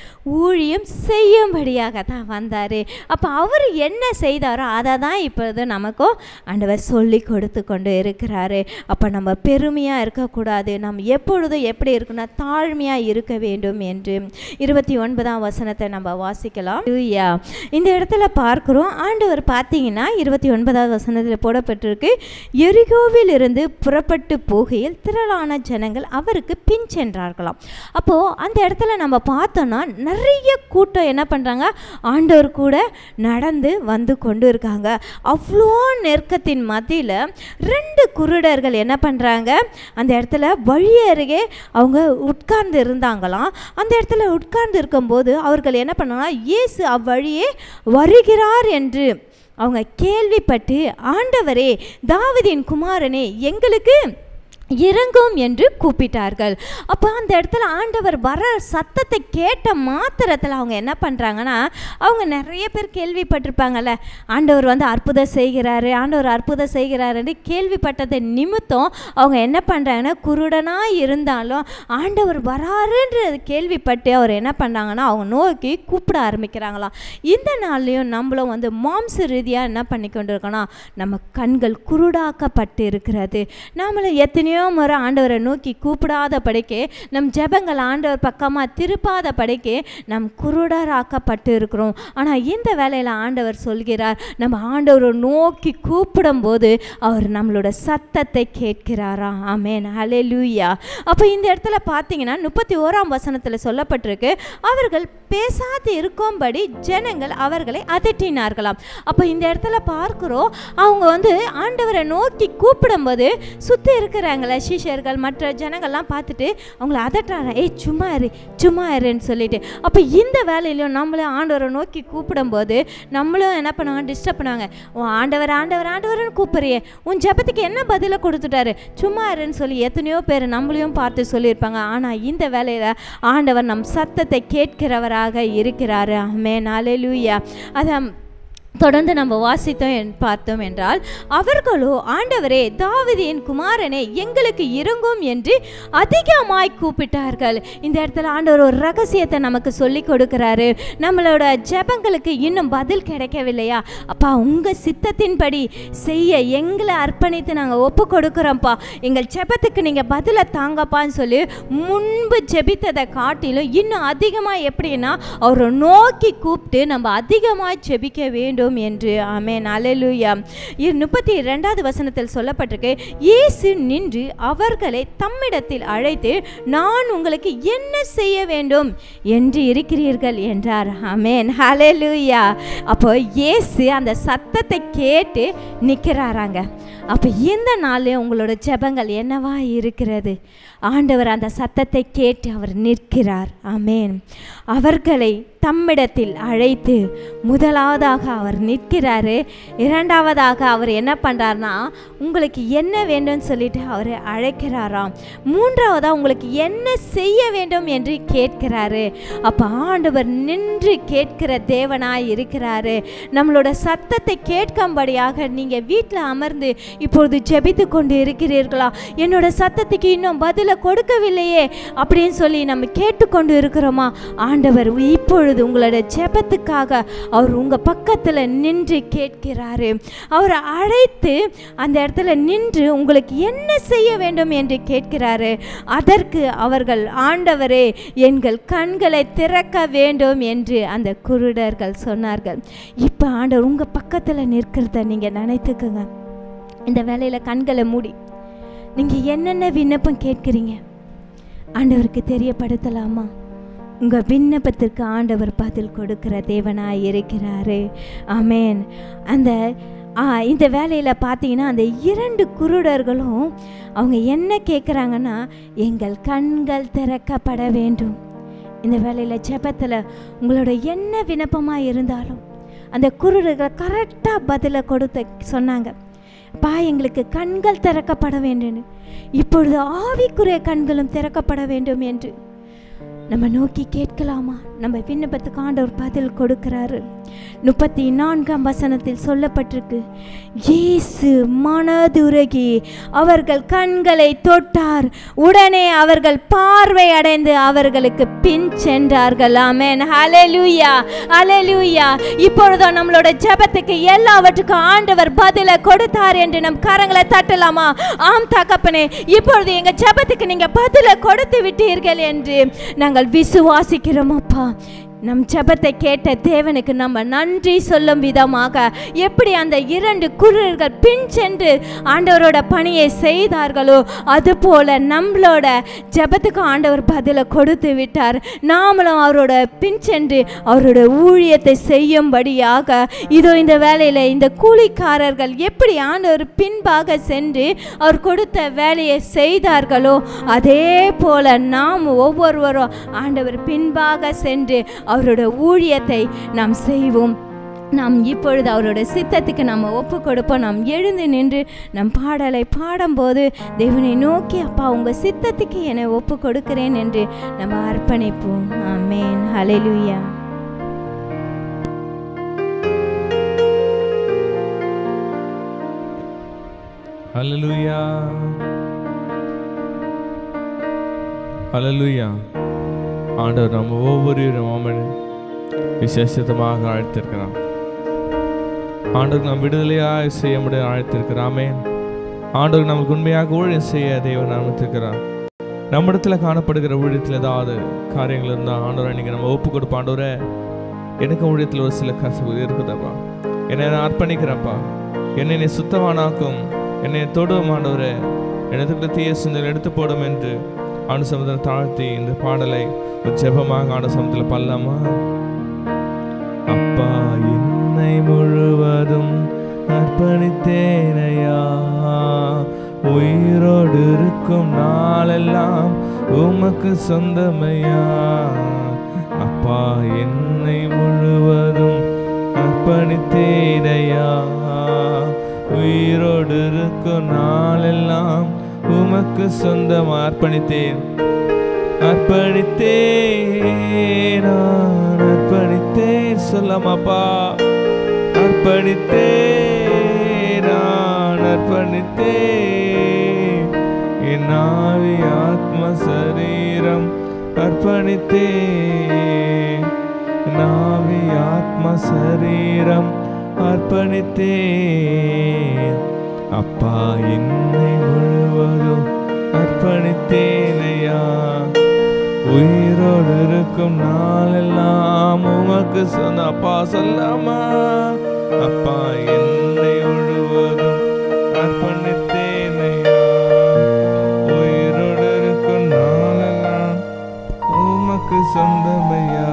ஊழியம் செய்யும்படியாக தான் வந்தார். அப்போ அவர் என்ன செய்தாரோ அதை தான் இப்போது நமக்கும் ஆண்டவர் சொல்லி கொடுத்து கொண்டு இருக்கிறாரு. அப்போ நம்ம பெருமையாக இருக்கக்கூடாது, நம்ம எப்பொழுதும் எப்படி இருக்குன்னா தாழ்மையாக இருக்க வேண்டும் என்று 29ஆம் வசனத்தை நம்ம வாசிக்கலாம். இந்த இடத்துல பார்க்குறோம், ஆண்டவர் பார்த்தீங்கன்னா 29ஆவது வசனத்தில் போடப்பட்டிருக்கு, எரிகோவில் இருந்து புறப்பட்டு போகையில் திரளான ஜனங்கள் அவருக்கு பின் சென்றார்களாம். அப்போது அந்த இடத்துல நம்ம பார்த்தோன்னா நிறைய கூட்டம் என்ன பண்ணுறாங்க, ஆண்டவர் கூட நடந்து வந்து கொண்டு இருக்காங்க. அவ்வளோ நெருக்கத்தின் மத்தியில் 2 குருடர்கள் என்ன பண்ணுறாங்க, அந்த இடத்துல வழி அருகே அவங்க உட்கார்ந்து இருந்தாங்களாம். அந்த இடத்துல உட்கார்ந்து இருக்கும்போது அவர்கள் என்ன பண்ணாங்கன்னா, இயேசு அவ்வழியே வருகிறார் என்று அவங்க கேள்விப்பட்டு, ஆண்டவரே தாவீதின் குமாரனே எங்களுக்கு இறங்கும் என்று கூப்பிட்டார்கள். அப்போ அந்த இடத்துல ஆண்டவர் வர சத்தத்தை கேட்ட மாத்திரத்தில் அவங்க என்ன பண்ணுறாங்கன்னா, அவங்க நிறைய பேர் கேள்விப்பட்டிருப்பாங்கல்ல, ஆண்டவர் வந்து அற்புதம் செய்கிறாரு, ஆண்டவர் அற்புதம் செய்கிறாருன்னு கேள்விப்பட்டதை நிமித்தம் அவங்க என்ன பண்ணுறாங்கன்னா, குருடனாக இருந்தாலும் ஆண்டவர் வராருன்றது கேள்விப்பட்டு அவர் என்ன பண்ணுறாங்கன்னா அவங்க நோக்கி கூப்பிட ஆரம்பிக்கிறாங்களாம். இந்த நாள்லையும் நம்மளும் வந்து மாம்ச ரீதியாக என்ன பண்ணி கொண்டு இருக்கோன்னா, நம்ம கண்கள் குருடாக்கப்பட்டு இருக்கிறது. நம்மளை எத்தனையோ முறை ஆண்டவரை நோக்கி கூப்பிடாத படிக்க, நம் ஜெபங்கள் ஆண்டவர் பக்கமாக திருப்பாத படிக்க நம் குருடராக்கப்பட்டு இருக்கிறோம். ஆனால் இந்த வேலையில் ஆண்டவர் சொல்கிறார், நம்ம ஆண்டவரை நோக்கி கூப்பிடும்போது அவர் நம்மளோட சத்தத்தை கேட்கிறாரா. ஆமென். ஹல்லேலூயா. அப்போ இந்த இடத்துல பார்த்தீங்கன்னா 31ஆம் வசனத்தில் சொல்லப்பட்டிருக்கு, அவர்கள் பேசாது இருக்கும்படி ஜனங்கள் அவர்களை அதட்டினார்களாம். அப்போ இந்த இடத்துல பார்க்குறோம், அவங்க வந்து ஆண்டவரை நோக்கி கூப்பிடும்போது சுற்றி இருக்கிறாங்களே சீஷர்கள் மற்ற ஜனங்கள்லாம் பார்த்துட்டு அவங்கள அதட்டுறாங்க, ஏய் சும்மா இரு சும்மா இருன்னு சொல்லிட்டு. அப்போ இந்த வேலையிலும் நம்மளும் ஆண்டவரை நோக்கி கூப்பிடும்போது நம்மளும் என்ன பண்ணுவாங்க, டிஸ்டர்ப் பண்ணுவாங்க. உன் ஆண்டவர் ஆண்டவர் ஆண்டவர்னு கூப்பிட்றியே, உன் ஜெபத்துக்கு என்ன பதிலை கொடுத்துட்டாரு, சும்மா இருன்னு சொல்லி எத்தனையோ பேர் நம்மளையும் பார்த்து சொல்லியிருப்பாங்க. ஆனால் இந்த வேலையில் ஆண்டவர் நம் சத்தத்தை கேட்கிறவராக இருக்கிறாரு. ஆமென். அல்லேலூயா. அதான் தொடர்ந்து நம்ம வாசித்தோம் பார்த்தோம் என்றால், அவர்களோ ஆண்டவரே தாவீதின் குமாரனே எங்களுக்கு இறங்கும் என்று அதிகமாய் கூப்பிட்டார்கள். இந்த இடத்துல ஆண்டவர் ஒரு ரகசியத்தை நமக்கு சொல்லி கொடுக்கிறாரு. நம்மளோட ஜெபங்களுக்கு இன்னும் பதில் கிடைக்கவில்லையா, அப்பா உங்கள் சித்தத்தின்படி செய்ய எங்களை அர்ப்பணித்து நாங்கள் ஒப்பு கொடுக்குறோம்ப்பா, எங்கள் ஜெபத்துக்கு நீங்கள் பதிலை தாங்கப்பான்னு சொல்லி முன்பு ஜெபித்ததை காட்டிலும் இன்னும் அதிகமாக எப்படின்னா அவரை நோக்கி கூப்பிட்டு நம்ம அதிகமாக ஜெபிக்க வேண்டும் என்று. ஆமென். அல்லேலூயா. 32வது வசனத்தில் சொல்லப்பட்டிருக்கு, இயேசு நின்று அவர்களை தம்மிடத்தில் அழைத்து, நான் உங்களுக்கு என்ன செய்ய வேண்டும் என்று இருக்கிறீர்கள் என்றார். ஆமென். அல்லேலூயா. அப்போ இயேசு அந்த சத்தத்தை கேட்டு நிற்கிறாராங்க. அப்போ இந்த நாளில் உங்களோட ஜெபங்கள் என்னவா இருக்கிறது? ஆண்டவர் அந்த சத்தத்தை கேட்டு அவர் நிற்கிறார். ஆமென். அவர்களை தம்மிடத்தில் அழைத்து முதலாவதாக அவர் நிற்கிறாரு. இரண்டாவதாக அவர் என்ன பண்ணுறாருனா, உங்களுக்கு என்ன வேண்டும்னு சொல்லிட்டு அவரை அழைக்கிறாராம். மூன்றாவதாக உங்களுக்கு என்ன செய்ய வேண்டும் என்று கேட்கிறாரு. அப்போ ஆண்டவர் நின்று கேட்கிற தேவனாய் இருக்கிறாரு. நம்மளோட சத்தத்தை கேட்கும்படியாக நீங்கள் வீட்டில் அமர்ந்து இப்பொழுது ஜெபித்து கொண்டு இருக்கிறீர்களா? என்னோட சத்தத்துக்கு இன்னும் பதிலை கொடுக்கவில்லையே அப்படின்னு சொல்லி நம்ம கேட்டுக்கொண்டு இருக்கிறோமா? ஆண்டவர் இப்பொழுது உங்களோட ஜெபத்துக்காக அவர் உங்கள் பக்கத்தில் நின்று கேட்கிறாரு. அவரை அழைத்து அந்த இடத்துல நின்று உங்களுக்கு என்ன செய்ய வேண்டும் என்று கேட்கிறாரு. அதற்கு அவர்கள், ஆண்டவரே எங்கள் கண்களை திறக்க வேண்டும் என்று அந்த குருடர்கள் சொன்னார்கள். இப்போ ஆண்டவர் உங்கள் பக்கத்தில் நிற்கிறத நீங்கள் நினைத்துக்குங்க. இந்த வேலையில் கண்களை மூடி நீங்கள் என்னென்ன விண்ணப்பம் கேட்குறீங்க ஆண்டவருக்கு தெரியப்படுத்தலாமா? உங்கள் விண்ணப்பத்திற்கு ஆண்டவர் பதில் கொடுக்கிற தேவனாய் இருக்கிறாரு. ஆமென். அந்த இந்த வேலையில் பார்த்தீங்கன்னா அந்த 2 குருடர்களும் அவங்க என்ன கேட்குறாங்கன்னா, எங்கள் கண்கள் திறக்கப்பட வேண்டும். இந்த வேலையில் ஜெபத்தில் உங்களோட என்ன விண்ணப்பமாக இருந்தாலும் அந்த குருடர்கள் கரெக்டாக பதிலை கொடுத்து சொன்னாங்க, எங்களுக்கு கண்கள் திறக்கப்பட வேண்டும், இப்பொழுது ஆவிக்குரிய கண்களும் திறக்கப்பட வேண்டும் என்று நம்ம நோக்கி கேட்கலாமா? நம்ம விண்ணப்பத்துக்கு ஆண்டவர் பதில் கொடுக்கிறாரு. 34ஆம் வசனத்தில் சொல்லப்பட்டிருக்கு, இயேசு மனதுருகி அவர்கள் கண்களை தொட்டார், உடனே அவர்கள் பார்வை அடைந்து அவர்களுக்கு பின் சென்றார்கள். ஆமென். ஹல்லேலூயா, ஹல்லேலூயா. இப்பொழுது நம்மளோட ஜெபத்துக்கு எல்லாவற்றுக்கும் ஆண்டவர் பதிலை கொடுத்தார் என்று நம் கரங்களை தட்டலாமா? ஆம் தகப்பனே, இப்பொழுது எங்க ஜெபத்துக்கு நீங்க பதிலை கொடுத்து விட்டீர்கள் என்று நாங்கள் விசுவாசிக்கிறோம் அப்பா. நம் ஜெபத்தை கேட்ட தேவனுக்கு நம்ம நன்றி சொல்லும் விதமாக எப்படி அந்த 2 குருடர்கள் பின் சென்று ஆண்டவரோட பணியை செய்தார்களோ அதுபோல நம்மளோட ஜெபத்துக்கு ஆண்டவர் பதிலை கொடுத்து விட்டார். நாமளும் அவரோட பின் சென்று அவரோட ஊழியத்தை செய்யும்படியாக இதோ இந்த வேலையில் இந்த கூலிக்காரர்கள் எப்படி ஆண்டவர் பின்பாக சென்று அவர் கொடுத்த வேலையை செய்தார்களோ அதே போல நாம் ஒவ்வொருவரும் ஆண்டவர் பின்பாக சென்று அவரோட ஊழியத்தை நாம் செய்வோம். நாம் இப்பொழுது அவரோட சித்தத்துக்கு நம்ம ஒப்பு கொடுப்போம். நாம் எழுந்து நின்று நம் பாடலை பாடும்போது தேவனை நோக்கி, அப்பா உங்கள் சித்தத்துக்கு என்னை ஒப்பு கொடுக்கிறேன் என்று நம்ம அர்ப்பணிப்போம். ஆமென். ஹல்லேலூயா. ஹல்லேலூயா, ஹல்லேலூயா. ஆண்டவர் நம்ம ஒவ்வொரு விசேஷமாக அழைத்திருக்கிறான். ஆண்டவர் நாம் விடுதலையாக செய்ய முடிய அழைத்திருக்கிறாமே. ஆண்டவர் நமக்கு உண்மையாக ஊழியம் செய்ய தேவன் அனுமதிக்கிறார். நம்மிடத்தில் காணப்படுகிற ஊழியத்தில் ஏதாவது காரியங்கள் இருந்தால் ஆண்டவரை நீங்கள் நம்ம ஒப்பு கொடுப்போம். ஆண்டவரை எனக்கு ஊழியத்தில் ஒரு சில கசப்பு இருக்குதாப்பா, என்னை நான் அர்ப்பணிக்கிறேன்ப்பா, என்னை சுத்தமானாக்கும், என்னை தொடும் ஆண்டவரை, எனத்துக்குள்ள தீய சிந்தனை எடுத்து போடும் என்று ஆண்டு சமுதிரம் தாழ்த்தி இந்த பாடலை ஒரு ஜெபமாக ஆண்டு சமுதிரத்தில் பாடலாமா? அப்பா என்னை முழுவதும் அர்ப்பணித்தேனையா, உயிரோடு இருக்கும் நாளெல்லாம் உமக்கு சொந்தமையா. அப்பா என்னை முழுவதும் அர்ப்பணித்தேனையா, உயிரோடு இருக்கும் நாளெல்லாம் உமக்கு சொந்தமா அர்ப்பணித்தேன், அர்ப்பணித்தேன், நான் அர்ப்பணித்தேன். சொல்லாமாப்பா, அர்ப்பணித்தேன், நான் அர்ப்பணித்தேன். என் ஆவி ஆத்ம சரீரம் அர்ப்பணித்தேன், என் ஆவி ஆத்ம சரீரம் அர்ப்பணித்தேன். அப்பா என்னை முழுவதும் அர்ப்பணித்தேனையா, உயிரோடு இருக்கும் நாளெல்லாம் உமக்கு சொன்ன. அப்பா சொல்லாமா? அப்பா என்னை முழுவதும் அர்ப்பணித்தேனையா, உயிரோடு இருக்கும் நாளெல்லாம் உமக்கு சொந்தமையா.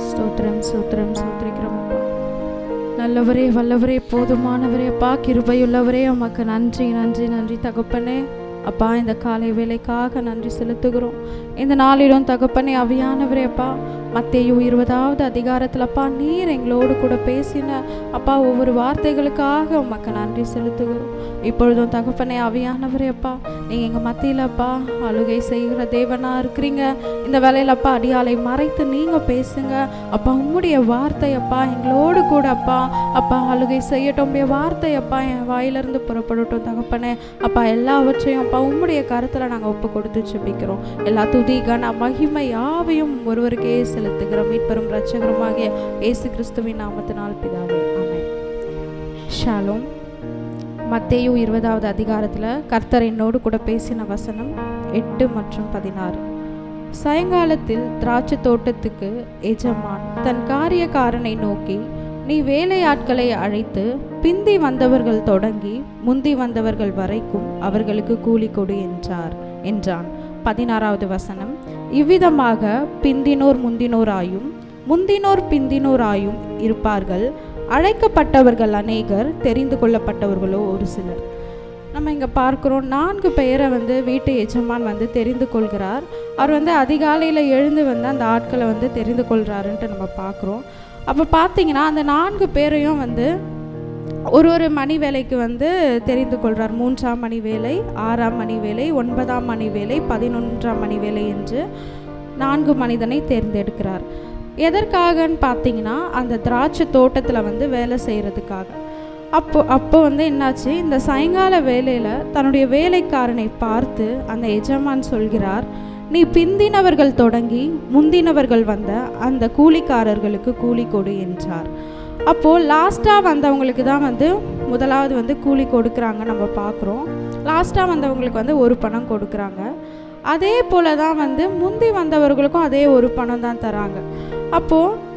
ஸ்தோத்திரம், ஸ்தோத்திரம், ஸ்தோத்திரிக்கிறோம். நல்லவரே, வல்லவரே, போதுமானவரே, அப்பா கிருபையுள்ளவரே, உமக்கு நன்றி, நன்றி, நன்றி தகப்பனே. அப்பா இந்த காலை வேலைக்காக நன்றி செலுத்துகிறோம். இந்த நாளிலும் தகப்பனே ஆவியானவரே, அப்பா மத்தேயு 20வது அதிகாரத்தில் அப்பா நீர் எங்களோடு கூட பேசின அப்பா ஒவ்வொரு வார்த்தைகளுக்காக உமக்கு நன்றி செலுத்துகிறோம். இப்பொழுதும் தகப்பனே ஆவியானவரே, அப்பா நீங்கள் எங்கள் மத்தியில் அப்பா அழுகை செய்கிற தேவனாக இருக்கிறீங்க. இந்த வேலையில் அப்பா அடியாலை மறைத்து நீங்கள் பேசுங்க அப்பா. உம்முடைய வார்த்தை அப்பா எங்களோடு கூட அப்பா அப்பா அழுகை செய்யட்டும். உம்முடைய வார்த்தை அப்பா என் வாயிலிருந்து புறப்படட்டும் தகப்பனே. அப்பா எல்லாவற்றையும் அப்பா உம்முடைய கருத்தில் நாங்கள் ஒப்பு கொடுத்து ஜெபிக்கிறோம். எல்லா துதி கன மகிமை யாவையும் ஒருவருக்கே செலுத்துகிறோம். மீட்பெரும் இரட்சகருமாகிய இயேசு கிறிஸ்துவின் நாமத்தினால் பிதாவே, ஆமென். ஷாலோம். மத்தேயு 20வது அதிகாரத்தில் கர்த்தர் என்னோடு கூட பேசின வசனம் 8 மற்றும் 16. சாயங்காலத்தில் திராட்சை தோட்டத்துக்கு எஜமான் தன் காரியக்காரனை நோக்கி, நீ வேலையாட்களை அழைத்து பிந்தி வந்தவர்கள் தொடங்கி முந்தி வந்தவர்கள் வரைக்கும் அவர்களுக்கு கூலி கொடு என்றான். 16வது வசனம். இவ்விதமாக பிந்தினோர் முந்தினோராயும் முந்தினோர் பிந்தினோராயும் இருப்பார்கள். அழைக்கப்பட்டவர்கள் அநேகர், தெரிந்து கொள்ளப்பட்டவர்களோ ஒரு சிலர். நம்ம இங்கே பார்க்குறோம், 4 பேரை வீட்டு எஜமான் தெரிந்து கொள்கிறார். அவர் அதிகாலையில் எழுந்து அந்த ஆட்களை தெரிந்து கொள்கிறாருன்ட்டு நம்ம பார்க்குறோம். அப்போ பார்த்தீங்கன்னா அந்த 4 பேரையும் ஒரு மணி வேலைக்கு தெரிந்து கொள்கிறார். 3ஆம் மணி வேலை, 6ஆம் மணி வேலை, 9ஆம் மணி வேலை, 11ஆம் மணி வேலை என்று 4 மனிதனை தேர்ந்தெடுக்கிறார். எதற்காகன்னு பார்த்தீங்கன்னா அந்த திராட்சை தோட்டத்தில் வேலை செய்கிறதுக்காக. அப்போ என்னாச்சு, இந்த சாயங்கால வேலையில் தன்னுடைய வேலைக்காரனை பார்த்து அந்த எஜமான் சொல்கிறார், நீ பிந்தினவர்கள் தொடங்கி முந்தினவர்கள் வந்த அந்த கூலிக்காரர்களுக்கு கூலி கொடு என்றார். அப்போது லாஸ்ட்டாக வந்தவங்களுக்கு தான் முதலாவது கூலி கொடுக்குறாங்க நம்ம பார்க்குறோம். லாஸ்ட்டாக வந்தவங்களுக்கு 1 பணம் கொடுக்குறாங்க. அதே போல் தான் முந்தி வந்தவர்களுக்கும் அதே 1 பணம் தான் தராங்க. அப்போது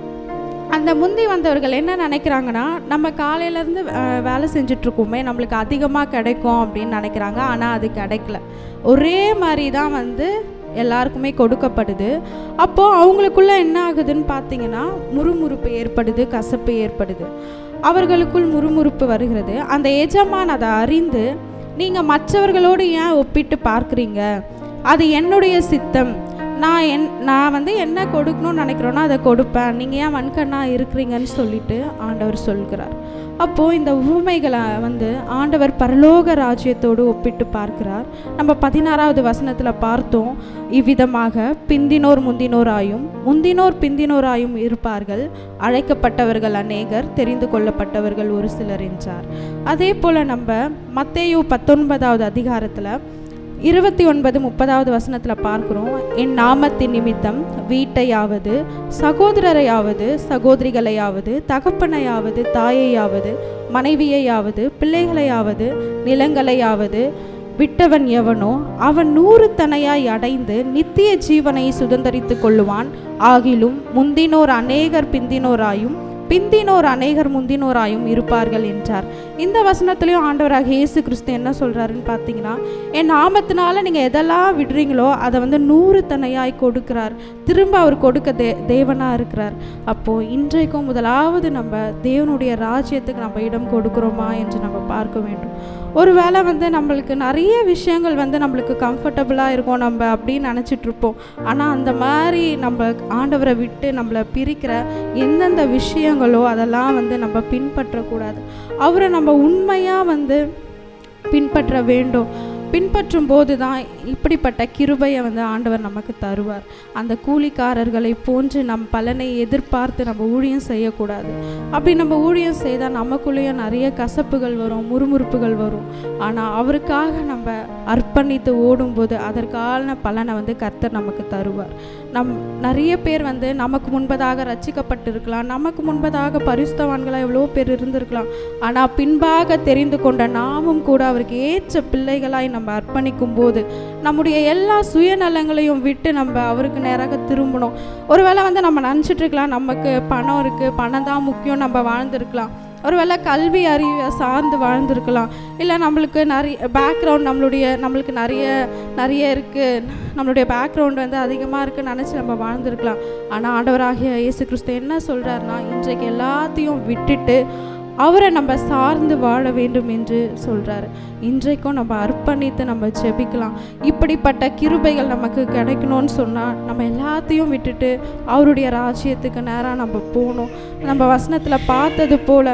அந்த முந்தி வந்தவர்கள் என்ன நினைக்கிறாங்கன்னா, நம்ம காலையிலேருந்து வேலை செஞ்சிட்ருக்கோமே, நம்மளுக்கு அதிகமாக கிடைக்கும் அப்படின்னு நினைக்கிறாங்க. ஆனால் அது கிடைக்கல. ஒரே மாதிரி தான் எல்லாருக்குமே கொடுக்கப்படுது. அப்போது அவங்களுக்குள்ளே என்ன ஆகுதுன்னு பார்த்தீங்கன்னா, முறுமுறுப்பு ஏற்படுது, கசப்பு ஏற்படுது. அவர்களுக்குள் முறுமுறுப்பு வருகிறது. அந்த எஜமான் அதை அறிந்து, நீங்கள் மற்றவர்களோடு ஏன் ஒப்பிட்டு பார்க்குறீங்க, அது என்னுடைய சித்தம், நான் என்ன கொடுக்கணும்னு நினைக்கிறோன்னா அதை கொடுப்பேன், நீங்கள் ஏன் வன்கண்ணாக இருக்கிறீங்கன்னு சொல்லிட்டு ஆண்டவர் சொல்கிறார். அப்போது இந்த உவமைகளை ஆண்டவர் பரலோக ராஜ்யத்தோடு ஒப்பிட்டு பார்க்கிறார். நம்ம 16வது வசனத்தில் பார்த்தோம், இவ்விதமாக பிந்தினோர் முந்தினோராயும் முந்தினோர் பிந்தினோராயும் இருப்பார்கள். அழைக்கப்பட்டவர்கள் அநேகர், தெரிந்து கொள்ளப்பட்டவர்கள் ஒரு சிலர் என்றார். அதே போல் நம்ம மத்தேயு 19வது அதிகாரத்தில் 29, 30வது வசனத்தில் பார்க்குறோம், என் நாமத்தின் நிமித்தம் வீட்டையாவது, சகோதரரையாவது, சகோதரிகளையாவது, தகப்பனையாவது, தாயையாவது, மனைவியையாவது, பிள்ளைகளையாவது, நிலங்களையாவது விட்டவன் எவனோ அவன் 100 தனையாய் அடைந்து நித்திய ஜீவனை சுதந்தரித்து கொள்ளுவான். ஆகிலும் முந்தினோர் அநேகர் பிந்தினோராயும் பிந்தினோர் அநேகர் முந்தினோராயும் இருப்பார்கள் என்றார். இந்த வசனத்துலேயும் ஆண்டவராக இயேசு கிறிஸ்து என்ன சொல்கிறாருன்னு பார்த்தீங்கன்னா, என் நாமத்தினால நீங்கள் எதெல்லாம் விடுறீங்களோ அதை 100 தனையாய் கொடுக்கிறார். திரும்ப அவர் கொடுக்க தேவனாக இருக்கிறார். அப்போது இன்றைக்கும் முதலாவது நம்ம தேவனுடைய ராஜ்யத்துக்கு நம்ம இடம் கொடுக்குறோமா என்று நம்ம பார்க்க வேண்டும். ஒரு வேளை நம்மளுக்கு நிறைய விஷயங்கள் நம்மளுக்கு கம்ஃபர்டபுளாக இருக்கும், நம்ம அப்படின்னு நினச்சிட்ருப்போம். ஆனால் அந்த மாதிரி நம்ம ஆண்டவரை விட்டு நம்மளை பிரிக்கிற எந்தெந்த விஷயங்களோ அதெல்லாம் நம்ம பின்பற்றக்கூடாது. அவரை நம்ம உண்மையாக பின்பற்ற வேண்டும். பின்பற்றும் போது தான் இப்படிப்பட்ட கிருபையை ஆண்டவர் நமக்கு தருவார். அந்த கூலிக்காரர்களை போன்று நம் பலனை எதிர்பார்த்து நம்ம ஊழியம் செய்யக்கூடாது. அப்படி நம்ம ஊழியம் செய்தால் நமக்குள்ளேயே நிறைய கசப்புகள் வரும், முறுமுறுப்புகள் வரும். ஆனால் அவருக்காக நம்ம அர்ப்பணித்து ஓடும்போது அதற்கான பலனை கர்த்தர் நமக்கு தருவார். நிறைய பேர் நமக்கு முன்பதாக ரட்சிக்கப்பட்டிருக்கலாம், நமக்கு முன்பதாக பரிசுத்தவான்களாக எவ்வளோ பேர் இருந்திருக்கலாம். ஆனால் பின்பாக தெரிந்து கொண்ட நாமும் கூட அவருக்கு ஏற்ற பிள்ளைகளாய் நம்ம அர்ப்பணிக்கும் போது நம்முடைய எல்லா சுயநலங்களையும் விட்டு நம்ம அவருக்கு நேராக திரும்பணும். ஒருவேளை நம்ம நினச்சிட்டு இருக்கலாம், நமக்கு பணம் இருக்குது, பணம் தான் முக்கியம், நம்ம வாழ்ந்துருக்கலாம். ஒருவேளை கல்வி அறிவை சார்ந்து வாழ்ந்துருக்கலாம். இல்லை நம்மளுக்கு நிறைய பேக்ரவுண்ட் நம்மளுக்கு நிறைய இருக்குது, நம்மளுடைய பேக்ரவுண்ட் அதிகமாக இருக்குன்னு நினச்சி நம்ம வாழ்ந்துருக்கலாம். ஆனால் ஆண்டவராகிய இயேசு கிறிஸ்து என்ன சொல்கிறாருன்னா, இன்றைக்கு எல்லாத்தையும் விட்டுட்டு அவரை நம்ம சார்ந்து வாழ வேண்டும் என்று சொல்கிறாரு. இன்றைக்கும் நம்ம அர்ப்பணித்து நம்ம ஜெபிக்கலாம். இப்படிப்பட்ட கிருபைகள் நமக்கு கிடைக்கணும்னு சொன்னால் நம்ம எல்லாத்தையும் விட்டுட்டு அவருடைய ராஜ்யத்துக்கு நேராக நம்ம போகணும். நம்ம வசனத்தில் பார்த்தது போல்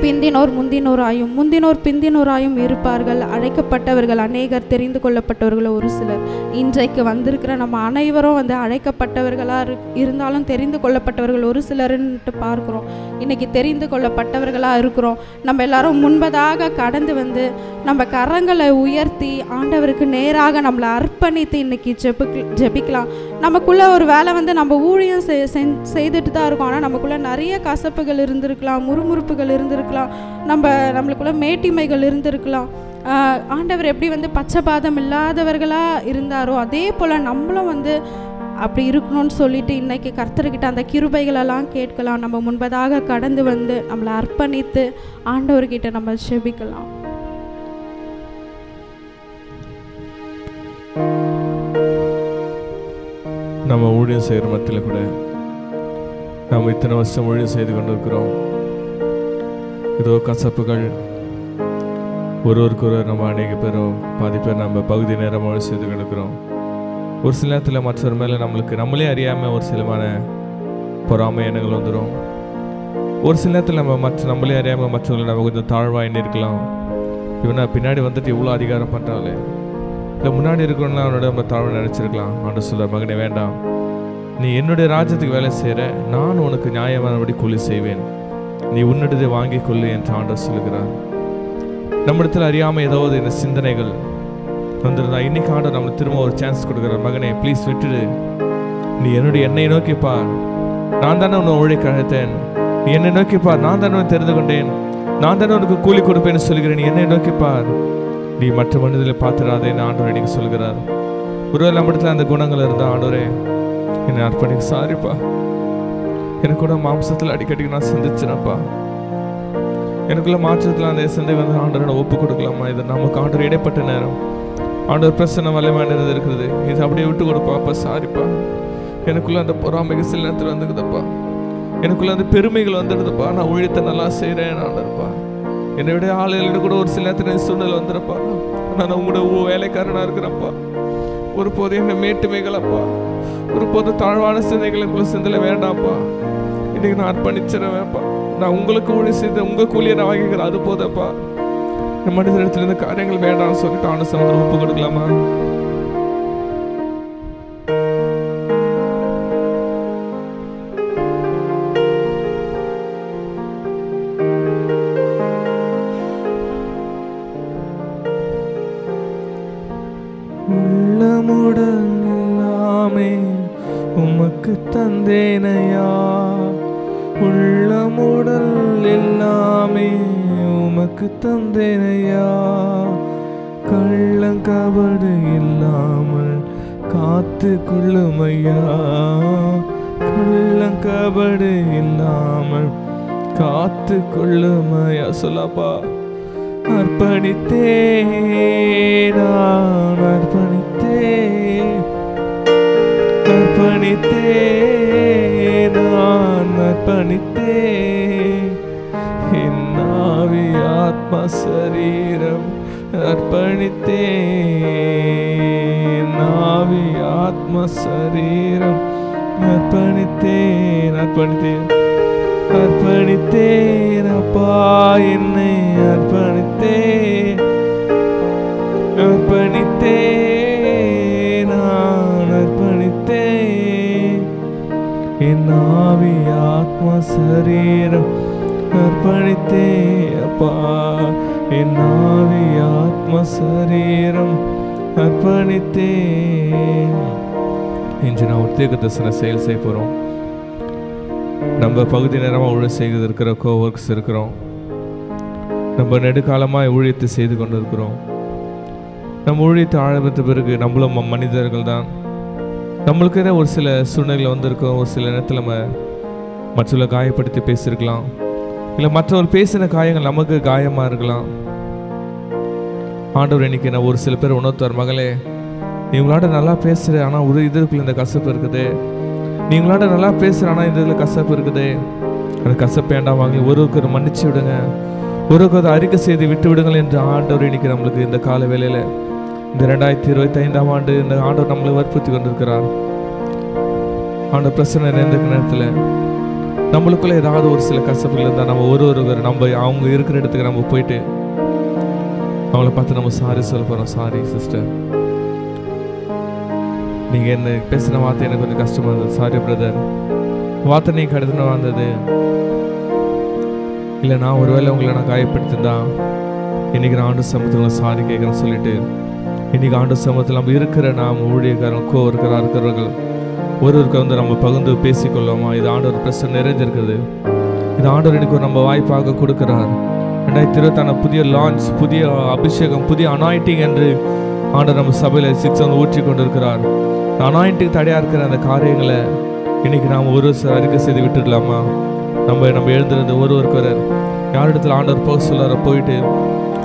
பிந்தினோர் முந்தினோராயும் முந்தினோர் பிந்தினோராயும் இருப்பார்கள். அழைக்கப்பட்டவர்கள் அநேகர், தெரிந்து கொள்ளப்பட்டவர்கள் ஒரு சிலர். இன்றைக்கு வந்திருக்கிற நம்ம அனைவரும் அழைக்கப்பட்டவர்களாக இருந்தாலும் தெரிந்து கொள்ளப்பட்டவர்கள் ஒரு சிலர்ன்ட்டு பார்க்குறோம். இன்றைக்கி தெரிந்து கொள்ளப்பட்டவர்களாக இருக்கிறோம். நம்ம எல்லாரும் முன்பதாக கடந்து நம்ம கரங்களை உயர்த்தி ஆண்டவருக்கு நேராக நம்மளை அர்ப்பணித்து இன்றைக்கி ஜெபிக்கலாம். நமக்குள்ளே ஒரு வேலை நம்ம ஊழியம் செய்துட்டு தான் இருக்கோம். ஆனால் நமக்குள்ளே நிறைய கசப்புகள் இருந்திருக்கலாம், முறுமுறுப்புகள் இருந்திருக்கலாம், நம்மளுக்குள்ள மேட்டிமைகள் இருந்திருக்கலாம். ஆண்டவர் எப்படி பச்சைபாதம் இல்லாதவர்களாக இருந்தாரோ அதே போல் நம்மளும் அப்படி இருக்கணும்னு சொல்லிட்டு இன்றைக்கி கர்த்தர்கிட்ட அந்த கிருபைகளெல்லாம் கேட்கலாம். நம்ம முன்பதாக கடந்து நம்மளை அர்ப்பணித்து ஆண்டவர்கிட்ட நம்ம ஜெபிக்கலாம். நம்ம ஊழியம் செய்கிற மத்தியில் கூட நாம் இத்தனை வருஷம் ஊழியம் செய்து கொண்டிருக்கிறோம். ஏதோ கசப்புகள் ஒருவருக்கு நம்ம அநேக பேரும் பாதி பேர் நம்ம பகுதி நேரம் ஊழியம் செய்து கொண்டிருக்கிறோம். ஒரு சில நேரத்தில் மற்றவர் மேலே நம்மளே அறியாமல் ஒரு சிலமான பொறாமை எண்ணங்கள் வந்துடும். ஒரு சில நேரத்தில் நம்மளே அறியாமல் மற்றவர்களை நம்ம கொஞ்சம் தாழ்வாக எண்ணிருக்கலாம். இவனை பின்னாடி வந்துட்டு இவ்வளோ அதிகாரம் பண்ணுறாங்களே, இல்லை முன்னாடி இருக்கணும்னா அவனோட நம்ம தாழ்வு நினச்சிருக்கலாம். அவன் சொல்ல, மகனே வேண்டாம், நீ என்னுடைய ராஜ்யத்துக்கு வேலை செய்கிற, நான் உனக்கு நியாயமானபடி கூலி செய்வேன், நீ உன்னிடத்தை வாங்கி கொள்ளு என்று ஆண்டவர் சொல்லுகிறார். நம்மிடத்தில் அறியாமல் ஏதாவது இந்த சிந்தனைகள் வந்துருந்தா இன்னைக்கு ஆண்டவர் நம்மளுக்கு திரும்ப ஒரு சான்ஸ் கொடுக்குறார். மகனே ப்ளீஸ் விட்டுடு, நீ என்னை நோக்கிப்பார், நான் தானே உன்னை உழைக்க அழைத்தேன், நீ என்னை நோக்கிப்பார், நான் தானே தெரிந்து கொண்டேன், நான் தானே உனக்கு கூலி கொடுப்பேன்னு சொல்லுகிறேன், நீ என்னை நோக்கிப்பார், நீ மற்ற மனிதர்களை பார்த்துடாதேன்னு ஆண்டவரை நீங்கள் சொல்லுகிறார். ஒருவேளை நம்மிடத்தில் அந்த குணங்கள் இருந்தால், ஆண்டவரே என்னை அர்ப்பணிக்க, சாரிப்பா, எனக்கு கூட மாம்சத்தில் அடிக்கடி நான் சிந்திச்சினப்பா, எனக்குள்ள மாற்றத்தில் அந்த சிந்தை வந்து ஆண்டவரை ஒப்பு கொடுக்கலாமா? இது நமக்கு ஆண்டவர் இடைப்பட்ட நேரம், ஆண்டவர் பிரச்சனை வல்லமையான இருக்கிறது, இது அப்படியே விட்டு கொடுப்பாப்பா, சாரிப்பா, எனக்குள்ள அந்த பொறாமைக்கு சில நேரத்தில் வந்துக்குதுப்பா, எனக்குள்ள அந்த பெருமைகள் வந்துடுதுப்பா, நான் ஊழியத்தை நல்லா செய்கிறேன் ஆண்டவர்ப்பா, என்னை விட ஆளுகளிட கூட ஒரு சில நேரத்தில் சூழ்நிலை வந்துடுப்பா, நான் உங்களோட வேலைக்காரனாக இருக்கிறப்பா, ஒரு போது என்னை மேட்டுமைகளப்பா, ஒரு போது தாழ்வான சிந்தைகள் எனக்குள்ள சிந்தலை வேண்டாம்ப்பா, இன்னைக்கு நான் அர்ப்பணிச்சிடவேன்ப்பா, நான் உங்களுக்கு ஊழி செய்த உங்கள் கூலியை நான் வாங்கிக்கிறேன், அது போதப்பா, இந்த மனிதர் இடத்துல இந்த காரியங்கள் வேண்டாம்னு சொல்லிட்டு ஆண்டு சமுதிரம் ஒப்பு கொடுக்கலாமா? உள்ளமுடன் எல்லாமே உமக்கு தந்தேனையா, உள்ளமுடன் எல்லாமே உமக்கு தந்தேனையா, கள்ளங்கபடு இல்லாமல் காத்து கொள்ளுமையா, கள்ளங்கபடு இல்லாமல் காத்து கொள்ளுமையா. சொல்லப்பா, அர்ப்பணித்தேன், நான் அர்ப்பணித்தேன், அர்ப்பணித்தேன், நான் அர்ப்பணித்தேன், என் ஆவி ஆத்மா சரீரம் அர்ப்பணித்தேன், ஆவி ஆத்மா சரீரம் அர்ப்பணித்தேன், அர்ப்பணித்தேன், அர்ப்பணித்தேன் அப்பா, என்னை அர்ப்பணித்தேன், அர்ப்பணித்தேன், நான் அர்ப்பணித்தேன், என் ஆவி ஆத்மா சரீரம் அர்ப்பணித்தேன் அப்பா, என் ஆவி ஆத்மா சரீரம் அர்ப்பணித்தேன். இன்று நான் உத்தேக தரிசன செயல் செய்ய போகிறோம். நம்ம பகுதி நேரமாக ஊழியம் செய்து இருக்கிற கோவொர்க்ஸ் இருக்கிறோம், நம்ம நெடுக்காலமாக ஊழியத்தை செய்து கொண்டு இருக்கிறோம். நம்ம ஊழியத்தை ஆரம்பித்த பிறகு நம்மளும் மனிதர்கள் தான், நம்மளுக்கு ஒரு சில சூழ்நிலைகள் வந்திருக்கோம். ஒரு சில நேரத்தில் நம்ம மற்றவர்களை காயப்படுத்தி பேசியிருக்கலாம், இல்லை மற்றவர் பேசின காயங்கள் நமக்கு காயமாக இருக்கலாம். ஆண்டவர் இன்னைக்கு நான் ஒரு சில பேர் உணர்த்துவார், மகளே நீ உங்களாட நல்லா பேசுகிற, ஆனால் ஒரு இதற்குள்ள இந்த கசப்பு இருக்குது, நீ உங்களாட நல்லா பேசுகிற, ஆனால் இந்த இதில் கசப்பு இருக்குது, அந்த கசப்பு வேண்டாம் வாங்கி ஒருவருக்கு மன்னிச்சு விடுங்க, ஒருவருக்கு அதை அறிக்கை செய்து விட்டு விடுங்கள் என்று ஆண்டவர் இன்னைக்கு நம்மளுக்கு இந்த கால வேளையில் இந்த 2025ஆம் ஆண்டு இந்த ஆண்டவர் நம்மளை வற்புறுத்தி கொண்டிருக்கிறார். ஆண்டவர் பிரச்சனை நிறைந்திருக்க நேரத்தில் நம்மளுக்குள்ள ஏதாவது ஒரு சில கசப்புகள் இருந்தால் நம்ம ஒருவர் நம்ம அவங்க இருக்கிற இடத்துக்கு நம்ம போயிட்டு அவங்கள பார்த்து நம்ம சாரி சொல்ல போகிறோம். சாரி சிஸ்டர், நீங்கள் என்ன பேசின வார்த்தை எனக்கு கொஞ்சம் கஷ்டமாக இருந்தது, சாரி பிரதர், வார்த்தை நீங்கள் கடிதமாக வந்தது, இல்லை நான் ஒருவேளை உங்களை நான் காயப்படுத்திருந்தா இன்றைக்கி நான் ஆண்டு சமூகத்தில் சாரி கேட்குறேன்னு சொல்லிட்டு இன்றைக்கி ஆண்டு சமூகத்தில் நம்ம இருக்கிற நாம் ஊழியக்காரங்க இருக்கிறவர்கள் ஒருவருக்கு வந்து நம்ம பகிர்ந்து பேசிக்கொள்வோமா? இது ஆண்டவர் பிரச்சனை நிறைஞ்சிருக்குது, இது ஆண்டவர் எனக்கு நம்ம வாய்ப்பாக கொடுக்குறார். 2020 புதிய லான்ச், புதிய அபிஷேகம், புதிய அனாயிண்டிங் என்று ஆண்டவர் நம்ம சபையில் 6 வந்து ஊற்றி கொண்டிருக்கிறார். அனாயிண்டிங் தடையாக இருக்கிற அந்த காரியங்களை இன்றைக்கி நாம் ஒரு அறிக்கை செய்து விட்டுடலாமா? நம்ம எழுந்திருந்து ஒருவருக்கு யாரிடத்தில் ஆண்டவர் போக சொல்லார போயிட்டு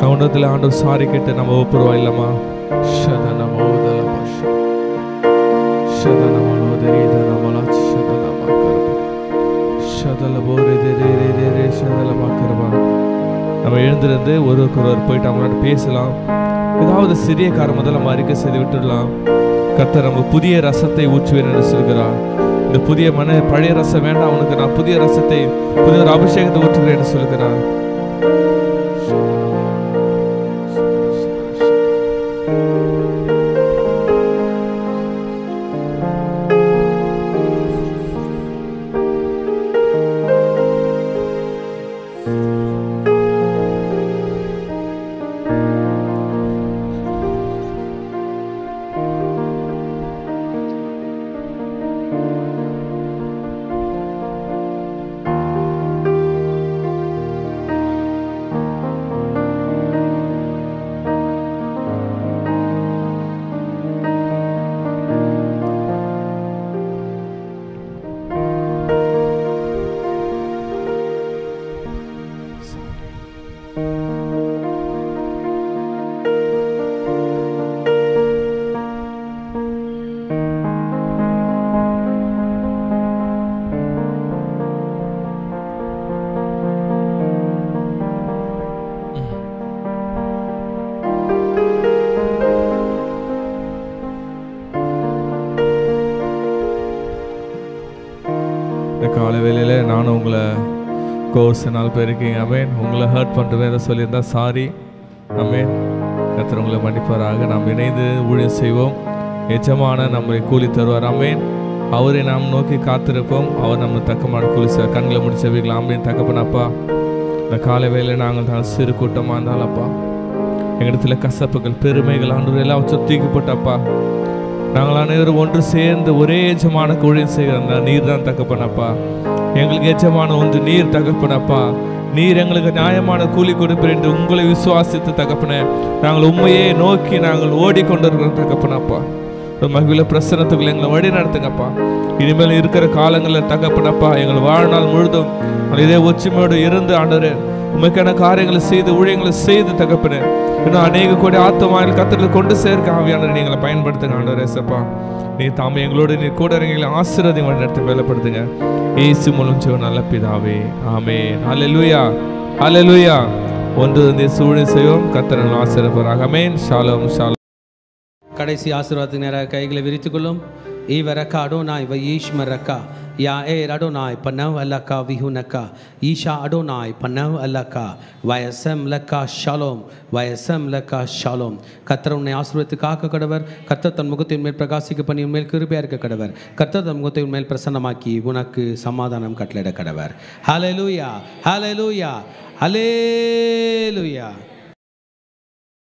அவனிடத்தில் ஆண்டவர் சாரி கேட்டு நம்ம ஒப்புருவா இல்லாமா? நம்ம எழுந்திருந்து ஒருவருக்கொருவர் போயிட்டு அவங்களோட பேசலாம். ஏதாவது சிறிய காரம் முதல்ல நம்ம அறிக்கை செய்து விட்டுடலாம். கர்த்தர் நம்ம புதிய ரசத்தை ஊற்றுவேன் என்று சொல்கிறார். இந்த புதிய பழைய ரசம் வேண்டாம் அவனுக்கு, நான் புதிய ரசத்தை, புதிய ஒரு அபிஷேகத்தை ஊற்றுகிறேன் என்று சொல்கிறார். காலை வேளையில் நானும் உங்களை கோர்ஸ் 4 பேர் இருக்கீங்க. அமேன். உங்களை ஹர்ட் பண்ணுறவே எதை சொல்லியிருந்தா சாரி. அமேன். கர்த்தர் உங்களை மன்னிப்பாராக. நாம் இணைந்து ஊழியம் செய்வோம். எஜமான நம்மை கூலி தருவார். அமேன். அவரை நாம் நோக்கி காத்திருப்போம். அவர் நம்ம தக்கமான கூலி செய்வார். கண்களை முடிச்சு வைக்கலாம். அமேன். தகப்பனப்பா, இந்த காலை வேளையில் நாங்கள் தான் சிறு கூட்டமாக இருந்தாலப்பா, எங்களிடத்தில் கசப்புகள் பெருமைகள் ஆண்டு எல்லாம் வச்சு தூக்கி போட்டப்பா, நாங்கள் அனைவரும் ஒன்று சேர்ந்து ஒரே எஜமான ஊழியம் செய்கிறதா நீர் தான் தகப்பனப்பா. எங்களுக்கு எஜமான ஒன்று நீர் தகப்பனப்பா. நீர் எங்களுக்கு நியாயமான கூலி கொடுப்பீர் என்று உங்களை விசுவாசித்து தகப்பன நாங்கள் உண்மையே நோக்கி நாங்கள் ஓடிக்கொண்டிருக்கிறோம் தகப்பனப்பா. மகிழ பிரசனத்துக்குள்ள எங்களை வழி நடத்துங்கப்பா. இனிமேல் இருக்கிற காலங்களில் தகப்பனப்பா எங்கள் வாழ்நாள் முழுதும் இதே ஒற்றுமையோடு இருந்து ஆண்டவரே உண்மைக்கான காரியங்களை செய்து ஊழியங்களை செய்து தகப்பன இன்னும் அநேக கோடி ஆத்மாவில் கர்த்தரில் கொண்டு சேர்க்க ஆவியானவரை நீங்களை பயன்படுத்துங்க ஆண்டவரே. ஏசப்பா, நீ தாமே எங்களோடு நீ கூட எங்களை ஆசீர்வாதம் வழி நடத்தி வேலைப்படுத்துங்க. இயேசு மூலம் ஜெபம் நல்ல பிதாவே, ஆமென். ஹல்லேலூயா, ஹல்லேலூயா. ஒன்று ஊழியம் செய்வோம். கர்த்தர் ஆசீர்வதிப்பாராக. ஆமென். ஷாலோம், ஷாலோம். கடைசி ஆசீர்வாதத்துக்கு நேராக கைகளை விரித்துக் கொள்ளும். ஈவரக்கா அடோனாய் வயீஷ்மரக்கா யா ஏர் அடோனாய் பன்னவ் அல்லக்கா விஹுனக்கா ஈஷா அடோனாய் பன்னவ் அல்லக்கா வயசம் லக்கா ஷாலோம், வயசம் லக்கா ஷாலோம். கர்த்தர் உன்னை ஆசீர்வதித்து காக்க கடவர். கர்த்தர் தன் முகத்தின் மேல் பிரகாசிக்க பண்ணி உன்மேல் கிருபையா இருக்க கடவர். கர்த்தர் தன் முகத்தின் மேல் பிரசன்னமாக்கி உனக்கு சமாதானம் கட்டளையிட கடவர். ஹல்லேலூயா, ஹல்லேலூயா, ஹல்லேலூயா.